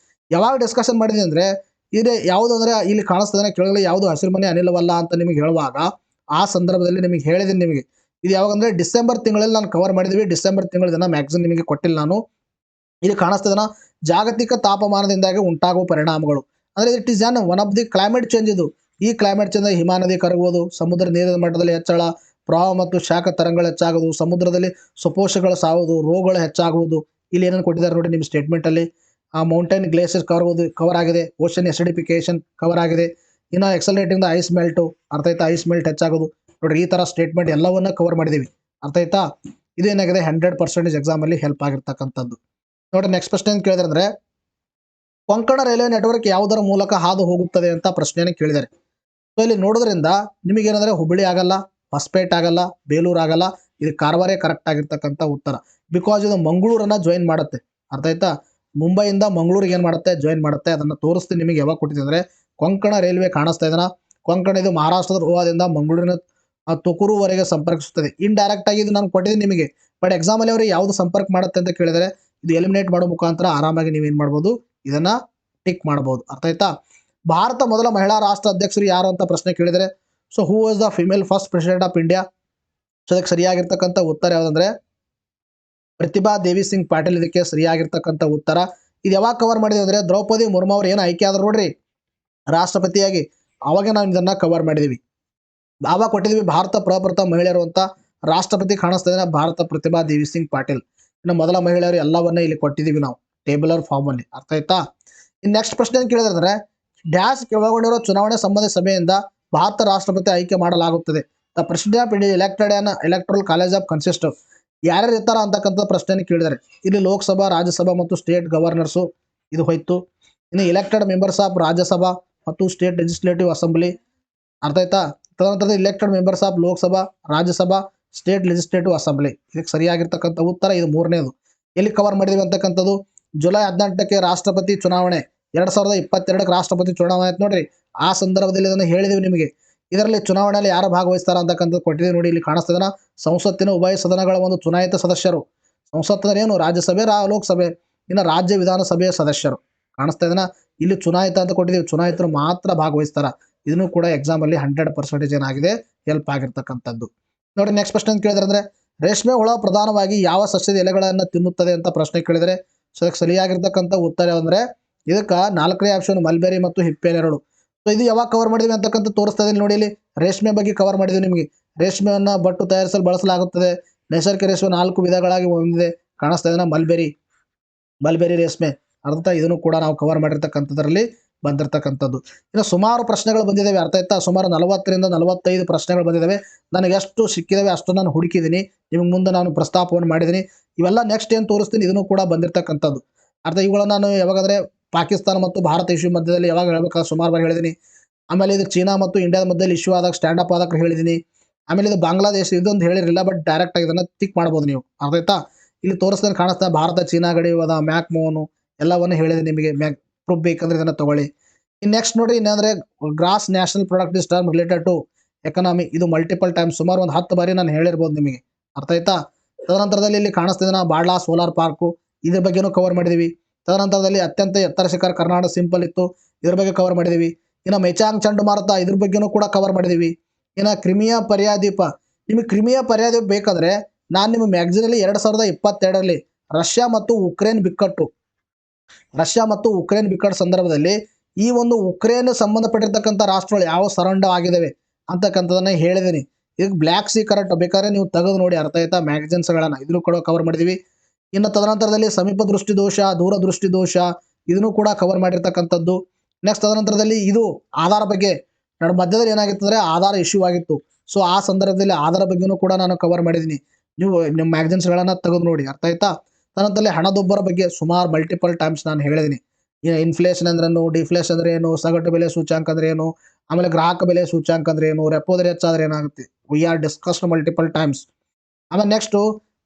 ಯಾವಾಗ ಡಿಸ್ಕಷನ್ ಮಾಡಿದೆ ಅಂದರೆ, ಇದೆ ಯಾವುದು ಅಂದರೆ ಇಲ್ಲಿ ಕಾಣಿಸ್ತದೆ ಕೆಳಗಡೆ ಯಾವುದು ಹಸಿರು ಮನೆ ಅನಿಲವಲ್ಲ ಅಂತ ನಿಮಗೆ ಹೇಳುವಾಗ ಆ ಸಂದರ್ಭದಲ್ಲಿ ನಿಮಗೆ ಹೇಳಿದ್ದೀನಿ. ನಿಮಗೆ ಇದು ಯಾವಾಗ ಅಂದರೆ ಡಿಸೆಂಬರ್ ತಿಂಗಳಲ್ಲಿ ನಾನು ಕವರ್ ಮಾಡಿದ್ವಿ. ಡಿಸೆಂಬರ್ ತಿಂಗಳ ಮ್ಯಾಕ್ಸಿಮಮ್ ನಿಮಗೆ ಕೊಟ್ಟಿಲ್ಲ ನಾನು. ಇಲ್ಲಿ ಕಾಣಿಸ್ತದನ ಜಾಗತಿಕ ತಾಪಮಾನದಿಂದಾಗಿ ಉಂಟಾಗುವ ಪರಿಣಾಮಗಳು ಅಂದರೆ it is one of the climate change. ಇದು ಈ ಕ್ಲೈಮೇಟ್ ಚೇಂಜ್ ಹಿಮ ನದಿ ಕರಗುವುದು, ಸಮುದ್ರ ನೀರಿನ ಮಟ್ಟದಲ್ಲಿ ಹೆಚ್ಚಳ, ಪ್ರವಾಹ ಮತ್ತು ಶಾಖ ತರಂಗಗಳು ಹೆಚ್ಚಾಗುವುದು, ಸಮುದ್ರದಲ್ಲಿ ಸಪೋಷಗಳು ಸಾವುದು, ರೋಗಗಳು ಹೆಚ್ಚಾಗುವುದು. ಇಲ್ಲಿ ಏನೇನು ಕೊಟ್ಟಿದ್ದಾರೆ ನೋಡಿ ನಿಮ್ಮ ಸ್ಟೇಟ್ಮೆಂಟಲ್ಲಿ. ಮೌಂಟೇನ್ ಗ್ಲೇಸಿಯರ್ ಕವರ್ ಆಗಿದೆ, ಓಷನ್ ಎಸಿಡಿಫಿಕೇಶನ್ ಕವರ್ ಆಗಿದೆ, ಇನ್ನು ಎಕ್ಸಲರೇಟಿಂಗ್ ದ ಐಸ್ ಮೆಲ್ಟು. ಅರ್ಥ ಆಯ್ತಾ? ಐಸ್ ಮೆಲ್ಟ್ ಹೆಚ್ಚಾಗೋದು ನೋಡ್ರಿ. ಈ ಥರ ಸ್ಟೇಟ್ಮೆಂಟ್ ಎಲ್ಲವನ್ನ ಕವರ್ ಮಾಡಿದ್ದೀವಿ. ಅರ್ಥ ಆಯ್ತಾ? ಇದೇನಾಗಿದೆ 100% ಎಕ್ಸಾಮಲ್ಲಿ ಹೆಲ್ಪ್ ಆಗಿರ್ತಕ್ಕಂಥದ್ದು. ನೋಡ್ರಿ ನೆಕ್ಸ್ಟ್ ಪ್ರಶ್ನೆ ಏನು ಕೇಳಿದ್ರೆ ಅಂದರೆ, ಕೊಂಕಣ ರೈಲ್ವೆ ನೆಟ್ವರ್ಕ್ ಯಾವುದರ ಮೂಲಕ ಹಾದು ಹೋಗುತ್ತದೆ ಅಂತ ಪ್ರಶ್ನೆಯನ್ನು ಕೇಳಿದ್ದಾರೆ. ಸೊ ಇಲ್ಲಿ ನೋಡೋದ್ರಿಂದ ನಿಮಗೇನಂದರೆ ಹುಬ್ಬಳ್ಳಿ ಆಗಲ್ಲ, ಹೊಸಪೇಟೆ ಆಗಲ್ಲ, ಬೇಲೂರು ಆಗಲ್ಲ, ಇದು ಕಾರವಾರೇ ಕರೆಕ್ಟ್ ಆಗಿರ್ತಕ್ಕಂಥ ಉತ್ತರ. ಬಿಕಾಸ್ ಇದು ಮಂಗಳೂರನ್ನು ಜಾಯಿನ್ ಮಾಡುತ್ತೆ. ಅರ್ಥ ಆಯ್ತಾ? ಮುಂಬೈಯಿಂದ ಮಂಗಳೂರಿಗೆ ಏನು ಮಾಡುತ್ತೆ ಜಾಯಿನ್ ಮಾಡುತ್ತೆ. ಅದನ್ನು ತೋರಿಸ್ತೀನಿ ನಿಮಗೆ ಯಾವಾಗ ಕೊಟ್ಟಿದೆ ಅಂದರೆ, ಕೊಂಕಣ ರೈಲ್ವೆ ಕಾಣಿಸ್ತಾ ಇದೆನಾ? ಕೊಂಕಣ ಇದು ಮಹಾರಾಷ್ಟ್ರದ ಗೋವಾದಿಂದ ಮಂಗಳೂರಿನ ತುಕೂರುವರೆಗೆ ಸಂಪರ್ಕಿಸುತ್ತದೆ. ಇಂಡೈರೆಕ್ಟ್ ಆಗಿ ಇದು ನಾನು ಕೊಟ್ಟಿದ್ದೀನಿ ನಿಮಗೆ. ಬಟ್ ಎಕ್ಸಾಮಲ್ಲಿ ಅವರು ಯಾವುದು ಸಂಪರ್ಕ ಮಾಡುತ್ತೆ ಅಂತ ಕೇಳಿದರೆ ಇದು ಎಲಿಮಿನೇಟ್ ಮಾಡೋ ಮುಖಾಂತರ ಆರಾಮಾಗಿ ನೀವೇನು ಮಾಡ್ಬೋದು, ಇದನ್ನು ಟಿಕ್ ಮಾಡ್ಬೋದು. ಅರ್ಥ ಆಯ್ತಾ? ಭಾರತ ಮೊದಲ ಮಹಿಳಾ ರಾಷ್ಟ್ರ ಅಧ್ಯಕ್ಷರು ಯಾರು ಅಂತ ಪ್ರಶ್ನೆ ಕೇಳಿದರೆ, so who was the female first president of India? So ಅದಕ್ಕೆ ಸರಿಯಾಗಿರ್ತಕ್ಕಂಥ ಉತ್ತರ ಯಾವುದಂದ್ರೆ ಪ್ರತಿಭಾ ದೇವಿ ಸಿಂಗ್ ಪಾಟೀಲ್. ಇದಕ್ಕೆ ಸರಿಯಾಗಿರ್ತಕ್ಕಂಥ ಉತ್ತರ. ಇದು ಯಾವಾಗ ಕವರ್ ಮಾಡಿದ್ವಿ ಅಂದರೆ, ದ್ರೌಪದಿ ಮುರ್ಮು ಅವರು ಏನು ಆಯ್ಕೆ ಆದ್ರು ನೋಡ್ರಿ ರಾಷ್ಟ್ರಪತಿಯಾಗಿ, ಅವಾಗ ನಾವು ಇದನ್ನು ಕವರ್ ಮಾಡಿದ್ದೀವಿ. ಆವಾಗ ಕೊಟ್ಟಿದ್ವಿ ಭಾರತ ಪ್ರಪ್ರಥಮ ಮಹಿಳೆಯರು ಅಂತ. ರಾಷ್ಟ್ರಪತಿ ಕಾಣಿಸ್ತಾ ಇದೆ ಭಾರತ ಪ್ರತಿಭಾ ದೇವಿ ಸಿಂಗ್ ಪಾಟೀಲ್. ಇನ್ನು ಮೊದಲ ಮಹಿಳೆಯರು ಎಲ್ಲವನ್ನ ಇಲ್ಲಿ ಕೊಟ್ಟಿದ್ದೀವಿ ನಾವು ಟೇಬುಲರ್ ಫಾರ್ಮಲ್ಲಿ. ಅರ್ಥ ಆಯ್ತಾ? ಇನ್ನು ನೆಕ್ಸ್ಟ್ ಪ್ರಶ್ನೆ ಏನು ಕೇಳಿದ್ರೆ, ಡ್ಯಾಶ್ ಒಳಗೊಂಡಿರೋ ಚುನಾವಣೆ ಸಂಬಂಧ ಸಭೆಯಿಂದ ಭಾರತ ರಾಷ್ಟ್ರಪತಿ ಆಯ್ಕೆ ಮಾಡಲಾಗುತ್ತದೆ. The president of India elected on electoral college of consist. ಯಾರ್ಯಾರು ಇರ್ತಾರ ಅಂತಕ್ಕಂಥ ಪ್ರಶ್ನೆಯನ್ನು ಕೇಳಿದ್ದಾರೆ. ಇಲ್ಲಿ ಲೋಕಸಭಾ, ರಾಜ್ಯಸಭಾ ಮತ್ತು ಸ್ಟೇಟ್ ಗವರ್ನರ್ಸು ಇದು ಹೋಯ್ತು. ಇನ್ನು ಎಲೆಕ್ಟೆಡ್ ಮೆಂಬರ್ಸ್ ಆಫ್ ರಾಜ್ಯಸಭಾ ಮತ್ತು ಸ್ಟೇಟ್ ಲೆಜಿಸ್ಲೇಟಿವ್ ಅಸೆಂಬ್ಲಿ. ಅರ್ಥ ಆಯ್ತಾ? ತದನಂತರ elected members of Lok Sabha, Rajya Sabha, state legislative assembly. ಇದಕ್ಕೆ ಸರಿಯಾಗಿರ್ತಕ್ಕಂಥ ಉತ್ತರ ಇದು ಮೂರನೇದು. ಎಲ್ಲಿ ಕವರ್ ಮಾಡಿದ್ವಿ ಅಂತಕ್ಕಂಥದ್ದು, ಜುಲೈ 18ಕ್ಕೆ ರಾಷ್ಟ್ರಪತಿ ಚುನಾವಣೆ, 2022ಕ್ಕೆ ರಾಷ್ಟ್ರಪತಿ ಚುನಾವಣೆ ಆಯ್ತು ನೋಡ್ರಿ. ಆ ಸಂದರ್ಭದಲ್ಲಿ ಇದನ್ನು ಹೇಳಿದೀವಿ ನಿಮಗೆ. ಇದರಲ್ಲಿ ಚುನಾವಣೆಯಲ್ಲಿ ಯಾರು ಭಾಗವಹಿಸ್ತಾರ ಅಂತಕ್ಕಂಥದ್ದು ಕೊಟ್ಟಿದ್ದೀವಿ ನೋಡಿ. ಇಲ್ಲಿ ಕಾಣಿಸ್ತದನ ಸಂಸತ್ತಿನ ಉಭಯ ಸದನಗಳ ಒಂದು ಚುನಾಯಿತ ಸದಸ್ಯರು. ಸಂಸತ್ತಿನ ಏನು ರಾಜ್ಯಸಭೆ, ಲೋಕಸಭೆ, ಇನ್ನು ರಾಜ್ಯ ವಿಧಾನಸಭೆಯ ಸದಸ್ಯರು ಕಾಣಿಸ್ತಾ ಇದನ್ನ. ಇಲ್ಲಿ ಚುನಾಯಿತ ಅಂತ ಕೊಟ್ಟಿದ್ದೀವಿ, ಚುನಾಯಿತರು ಮಾತ್ರ ಭಾಗವಹಿಸ್ತಾರ. ಇದನ್ನು ಕೂಡ ಎಕ್ಸಾಮಲ್ಲಿ 100% ಏನಾಗಿದೆ ಹೆಲ್ಪ್ ಆಗಿರ್ತಕ್ಕಂಥದ್ದು. ನೋಡಿ ನೆಕ್ಸ್ಟ್ ಪ್ರಶ್ನೆ ಅಂತ ಕೇಳಿದ್ರೆ ಅಂದರೆ, ರೇಷ್ಮೆ ಹುಳ ಪ್ರಧಾನವಾಗಿ ಯಾವ ಸಸ್ಯದ ಎಲೆಗಳನ್ನು ತಿನ್ನುತ್ತದೆ ಅಂತ ಪ್ರಶ್ನೆ ಕೇಳಿದರೆ, ಸೊ ಅದಕ್ಕೆ ಸರಿಯಾಗಿರ್ತಕ್ಕಂಥ ಉತ್ತರ ಅಂದರೆ ಇದಕ್ಕೆ 4ನೇ ಆಪ್ಷನ್ ಮಲ್ಬೆರಿ ಮತ್ತು ಹಿಪ್ಪೆನೆರಳು. ಸೊ ಇದು ಯಾವಾಗ ಕವರ್ ಮಾಡಿದ್ವಿ ಅಂತಕ್ಕಂಥ ತೋರಿಸ್ತಾ ಇದೆ ನೋಡಿ. ಇಲ್ಲಿ ರೇಷ್ಮೆ ಬಗ್ಗೆ ಕವರ್ ಮಾಡಿದ್ವಿ ನಿಮಗೆ. ರೇಷ್ಮೆಯನ್ನು ಬಟ್ಟು ತಯಾರಿಸಲು ಬಳಸಲಾಗುತ್ತದೆ. ನೈಸರ್ಗಿಕ ರೇಷ್ಮೆ 4 ವಿಧಗಳಾಗಿ ಹೊಂದಿದೆ. ಕಾಣಿಸ್ತಾ ಇದೆನಾ ಮಲ್ಬೆರಿ ರೇಷ್ಮೆ. ಅರ್ಥ ಇದನ್ನು ಕೂಡ ನಾವು ಕವರ್ ಮಾಡಿರ್ತಕ್ಕಂಥದ್ರಲ್ಲಿ ಬಂದಿರತಕ್ಕಂಥದ್ದು. ಇನ್ನು ಸುಮಾರು ಪ್ರಶ್ನೆಗಳು ಬಂದಿದ್ದಾವೆ. ಅರ್ಥ ಆಯ್ತಾ? ಸುಮಾರು 40ರಿಂದ 45 ಪ್ರಶ್ನೆಗಳು ಬಂದಿದ್ದಾವೆ. ನನಗೆ ಎಷ್ಟು ಸಿಕ್ಕಿದಾವೆ ಅಷ್ಟು ನಾನು ಹುಡುಕಿದ್ದೀನಿ, ನಿಮಗೆ ಮುಂದೆ ನಾನು ಪ್ರಸ್ತಾಪವನ್ನು ಮಾಡಿದ್ದೀನಿ. ಇವೆಲ್ಲ ನೆಕ್ಸ್ಟ್ ಏನು ತೋರಿಸ್ತೀನಿ ಇದನ್ನು ಕೂಡ ಬಂದಿರತಕ್ಕಂಥದ್ದು. ಅರ್ಥ ಇವುಗಳನ್ನು ನಾನು ಯಾವಾಗಂದರೆ ಪಾಕಿಸ್ತಾನ ಮತ್ತು ಭಾರತ ಇಶ್ಯೂ ಮಧ್ಯದಲ್ಲಿ ಯಾವಾಗ ಹೇಳ್ಬೇಕಾದ್ರೆ ಸುಮಾರು ಬಾರಿ ಹೇಳಿದ್ದೀನಿ. ಆಮೇಲೆ ಇದು ಚೀನಾ ಮತ್ತು ಇಂಡಿಯಾದ ಮಧ್ಯದಲ್ಲಿ ಇಶ್ಯೂ ಆದಾಗ ಸ್ಟ್ಯಾಂಡ್ ಅಪ್ ಆದಾಗ ಹೇಳಿದ್ದೀನಿ. ಆಮೇಲೆ ಇದು ಬಾಂಗ್ಲಾದೇಶ ಇದೊಂದು ಹೇಳಿರಲಿಲ್ಲ, ಬಟ್ ಡೈರೆಕ್ಟಾಗಿ ಇದನ್ನು ಟಿಕ್ ಮಾಡ್ಬೋದು ನೀವು. ಅರ್ಥ ಆಯ್ತಾ? ಇಲ್ಲಿ ತೋರಿಸ್ದಂಗೆ ಕಾಣಿಸ್ತಾ ಭಾರತ ಚೀನಾ ಗಡಿ ವಿವಾದ, ಮ್ಯಾಕ್ ಮೋನು ಎಲ್ಲವನ್ನು ಹೇಳಿದೆ ನಿಮಗೆ. ಪ್ರೂಫ್ ಬೇಕಂದ್ರೆ ಇದನ್ನು ತಗೊಳ್ಳಿ. ಇನ್ನು ನೆಕ್ಸ್ಟ್ ನೋಡಿ, ಇನ್ನಂದರೆ gross national product is term related to economy. ಇದು ಮಲ್ಟಿಪಲ್ ಟೈಮ್ ಸುಮಾರು ಒಂದು 10 ಬಾರಿ ನಾನು ಹೇಳಿರ್ಬೋದು ನಿಮಗೆ. ಅರ್ಥ ಆಯ್ತಾ? ತದನಂತರದಲ್ಲಿ ಇಲ್ಲಿ ಕಾಣಿಸ್ತಿದೆ ಬಾಡ್ಲಾ ಸೋಲಾರ್ ಪಾರ್ಕು, ಇದ್ರ ಬಗ್ಗೆನೂ ಕವರ್ ಮಾಡಿದ್ದೀವಿ. ತದನಂತರದಲ್ಲಿ ಅತ್ಯಂತ ಎತ್ತರ ಶಿಖರ ಕರ್ನಾಟಕ ಸಿಂಪಲ್ ಇತ್ತು, ಇದ್ರ ಬಗ್ಗೆ ಕವರ್ ಮಾಡಿದ್ದೀವಿ. ಇನ್ನು ಮೆಚಾಂಗ್ ಚಂಡಮಾರುತ ಇದ್ರ ಬಗ್ಗೆನೂ ಕೂಡ ಕವರ್ ಮಾಡಿದ್ದೀವಿ. ಇನ್ನು ಕ್ರಿಮಿಯಾ ಪರ್ಯಾದ್ವೀಪ, ನಿಮಗೆ ಕ್ರಿಮಿಯಾ ಪರ್ಯಾದ್ವೀಪ ಬೇಕಾದರೆ ನಾನು ನಿಮ್ಮ ಮ್ಯಾಗ್ಝಿನಲ್ಲಿ 2022ರಲ್ಲಿ ರಷ್ಯಾ ಮತ್ತು ಉಕ್ರೇನ್ ಬಿಕ್ಕಟ್ಟು ಸಂದರ್ಭದಲ್ಲಿ ಈ ಒಂದು ಉಕ್ರೇನ್ ಸಂಬಂಧಪಟ್ಟಿರ್ತಕ್ಕಂಥ ರಾಷ್ಟ್ರಗಳು ಯಾವ ಸರೌಂಡ್ ಆಗಿದ್ದಾವೆ ಅಂತಕ್ಕಂಥದ್ದನ್ನು ಹೇಳಿದ್ದೀನಿ. ಈಗ ಬ್ಲ್ಯಾಕ್ ಸಿ ಕರೆಕ್ಟ್ ಬೇಕಾದ್ರೆ ನೀವು ತೆಗೆದು ನೋಡಿ, ಅರ್ಥ ಆಯ್ತಾ? ಮ್ಯಾಗಝಿನ್ಸ್ಗಳನ್ನು ಇದನ್ನು ಕೂಡ ಕವರ್ ಮಾಡಿದ್ದೀವಿ. ಇನ್ನು ತದನಂತರದಲ್ಲಿ ಸಮೀಪ ದೃಷ್ಟಿ ದೋಷ, ದೂರ ದೃಷ್ಟಿ ದೋಷ ಇದನ್ನು ಕೂಡ ಕವರ್ ಮಾಡಿರ್ತಕ್ಕಂಥದ್ದು. ನೆಕ್ಸ್ಟ್ ತದನಂತರದಲ್ಲಿ ಇದು ಆಧಾರ ಬಗ್ಗೆ ನನ್ನ ಮಧ್ಯದಲ್ಲಿ ಏನಾಗಿತ್ತು ಅಂದರೆ ಆಧಾರ ಇಶ್ಯೂ ಆಗಿತ್ತು. ಸೊ ಆ ಸಂದರ್ಭದಲ್ಲಿ ಆಧಾರ ಬಗ್ಗೆನೂ ಕೂಡ ನಾನು ಕವರ್ ಮಾಡಿದ್ದೀನಿ. ನೀವು ನಿಮ್ಮ ಮ್ಯಾಗಝಿನ್ಸ್ಗಳನ್ನು ತೆಗೆದು ನೋಡಿ, ಅರ್ಥ ಆಯ್ತಾ? ತದನಂತರದಲ್ಲಿ ಹಣದುಬ್ಬರ ಬಗ್ಗೆ ಸುಮಾರು ಮಲ್ಟಿಪಲ್ ಟೈಮ್ಸ್ ನಾನು ಹೇಳಿದ್ದೀನಿ. ಇನ್ಫ್ಲೇಷನ್ ಅಂದ್ರೇನು, ಡಿಫ್ಲೇಷನ್ ಅಂದ್ರೆ ಏನು, ಸಗಟು ಬೆಲೆ ಸೂಚ್ಯಾಂಕ ಅಂದ್ರೆ ಏನು, ಆಮೇಲೆ ಗ್ರಾಹಕ ಬೆಲೆ ಸೂಚ್ಯಾಂಕ ಅಂದ್ರೆ ಏನು, ರೆಪೋ ದರ ಹೆಚ್ಚಾದ್ರೆ ಏನಾಗುತ್ತೆ, we are discussed multiple times. ಆಮೇಲೆ ನೆಕ್ಸ್ಟು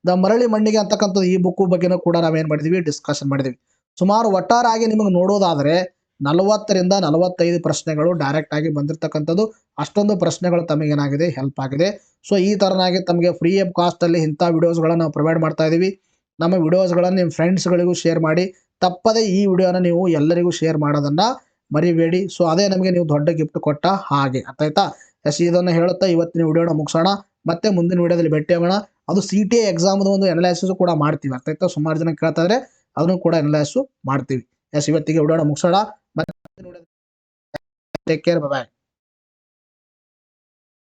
ದ ಮರಳಿ ಮಣ್ಣಿಗೆ ಅಂತಕ್ಕಂಥದ್ದು ಈ ಬುಕ್ಕು ಬಗ್ಗೆನೂ ಕೂಡ ನಾವೇನು ಮಾಡಿದ್ವಿ, ಡಿಸ್ಕಷನ್ ಮಾಡಿದ್ವಿ. ಸುಮಾರು ಒಟ್ಟಾರಾಗಿ ನಿಮಗೆ ನೋಡೋದಾದರೆ 40ರಿಂದ 45 ಪ್ರಶ್ನೆಗಳು ಡೈರೆಕ್ಟ್ ಆಗಿ ಬಂದಿರತಕ್ಕಂಥದ್ದು. ಅಷ್ಟೊಂದು ಪ್ರಶ್ನೆಗಳು ತಮಗೇನಾಗಿದೆ, ಹೆಲ್ಪ್ ಆಗಿದೆ. ಸೊ ಈ ಥರನಾಗಿ ತಮಗೆ ಫ್ರೀ ಆಫ್ ಕಾಸ್ಟಲ್ಲಿ ಇಂಥ ವಿಡಿಯೋಸ್ಗಳನ್ನು ನಾವು ಪ್ರೊವೈಡ್ ಮಾಡ್ತಾ ಇದ್ದೀವಿ. ನಮ್ಮ ವಿಡಿಯೋಸ್ಗಳನ್ನು ನಿಮ್ಮ ಫ್ರೆಂಡ್ಸ್ಗಳಿಗೂ ಶೇರ್ ಮಾಡಿ. ತಪ್ಪದೆ ಈ ವಿಡಿಯೋನ ನೀವು ಎಲ್ಲರಿಗೂ ಶೇರ್ ಮಾಡೋದನ್ನು ಮರಿಬೇಡಿ. ಸೊ ಅದೇ ನಮಗೆ ನೀವು ದೊಡ್ಡ ಗಿಫ್ಟ್ ಕೊಟ್ಟ ಹಾಗೆ, ಅರ್ಥ ಆಯ್ತಾ? ಎಸ್, ಇದನ್ನು ಹೇಳುತ್ತಾ ಇವತ್ತಿನ ವಿಡಿಯೋನ ಮುಗಿಸೋಣ. ಮತ್ತೆ ಮುಂದಿನ ವಿಡಿಯೋದಲ್ಲಿ ಭೇಟಿಯಾಗೋಣ. ಅದು CTA ಎಕ್ಸಾಮ್ದು ಒಂದು ಅನಲೈಸಿಸ್ ಕೂಡ ಮಾಡ್ತೀವಿ, ಅರ್ಥ ಆಯ್ತಾ? ಸುಮಾರು ಜನ ಕೇಳ್ತಾ ಇದ್ರೆ ಅದನ್ನು ಕೂಡ ಅನಲೈಸು ಮಾಡ್ತೀವಿ. ಎಸ್, ಇವತ್ತಿಗೆ ವಿಡಿಯೋನ ಮುಗಿಸೋಣ. ಮತ್ತೆ ಟೇಕ್ ಕೇರ್, ಬಾಯ್.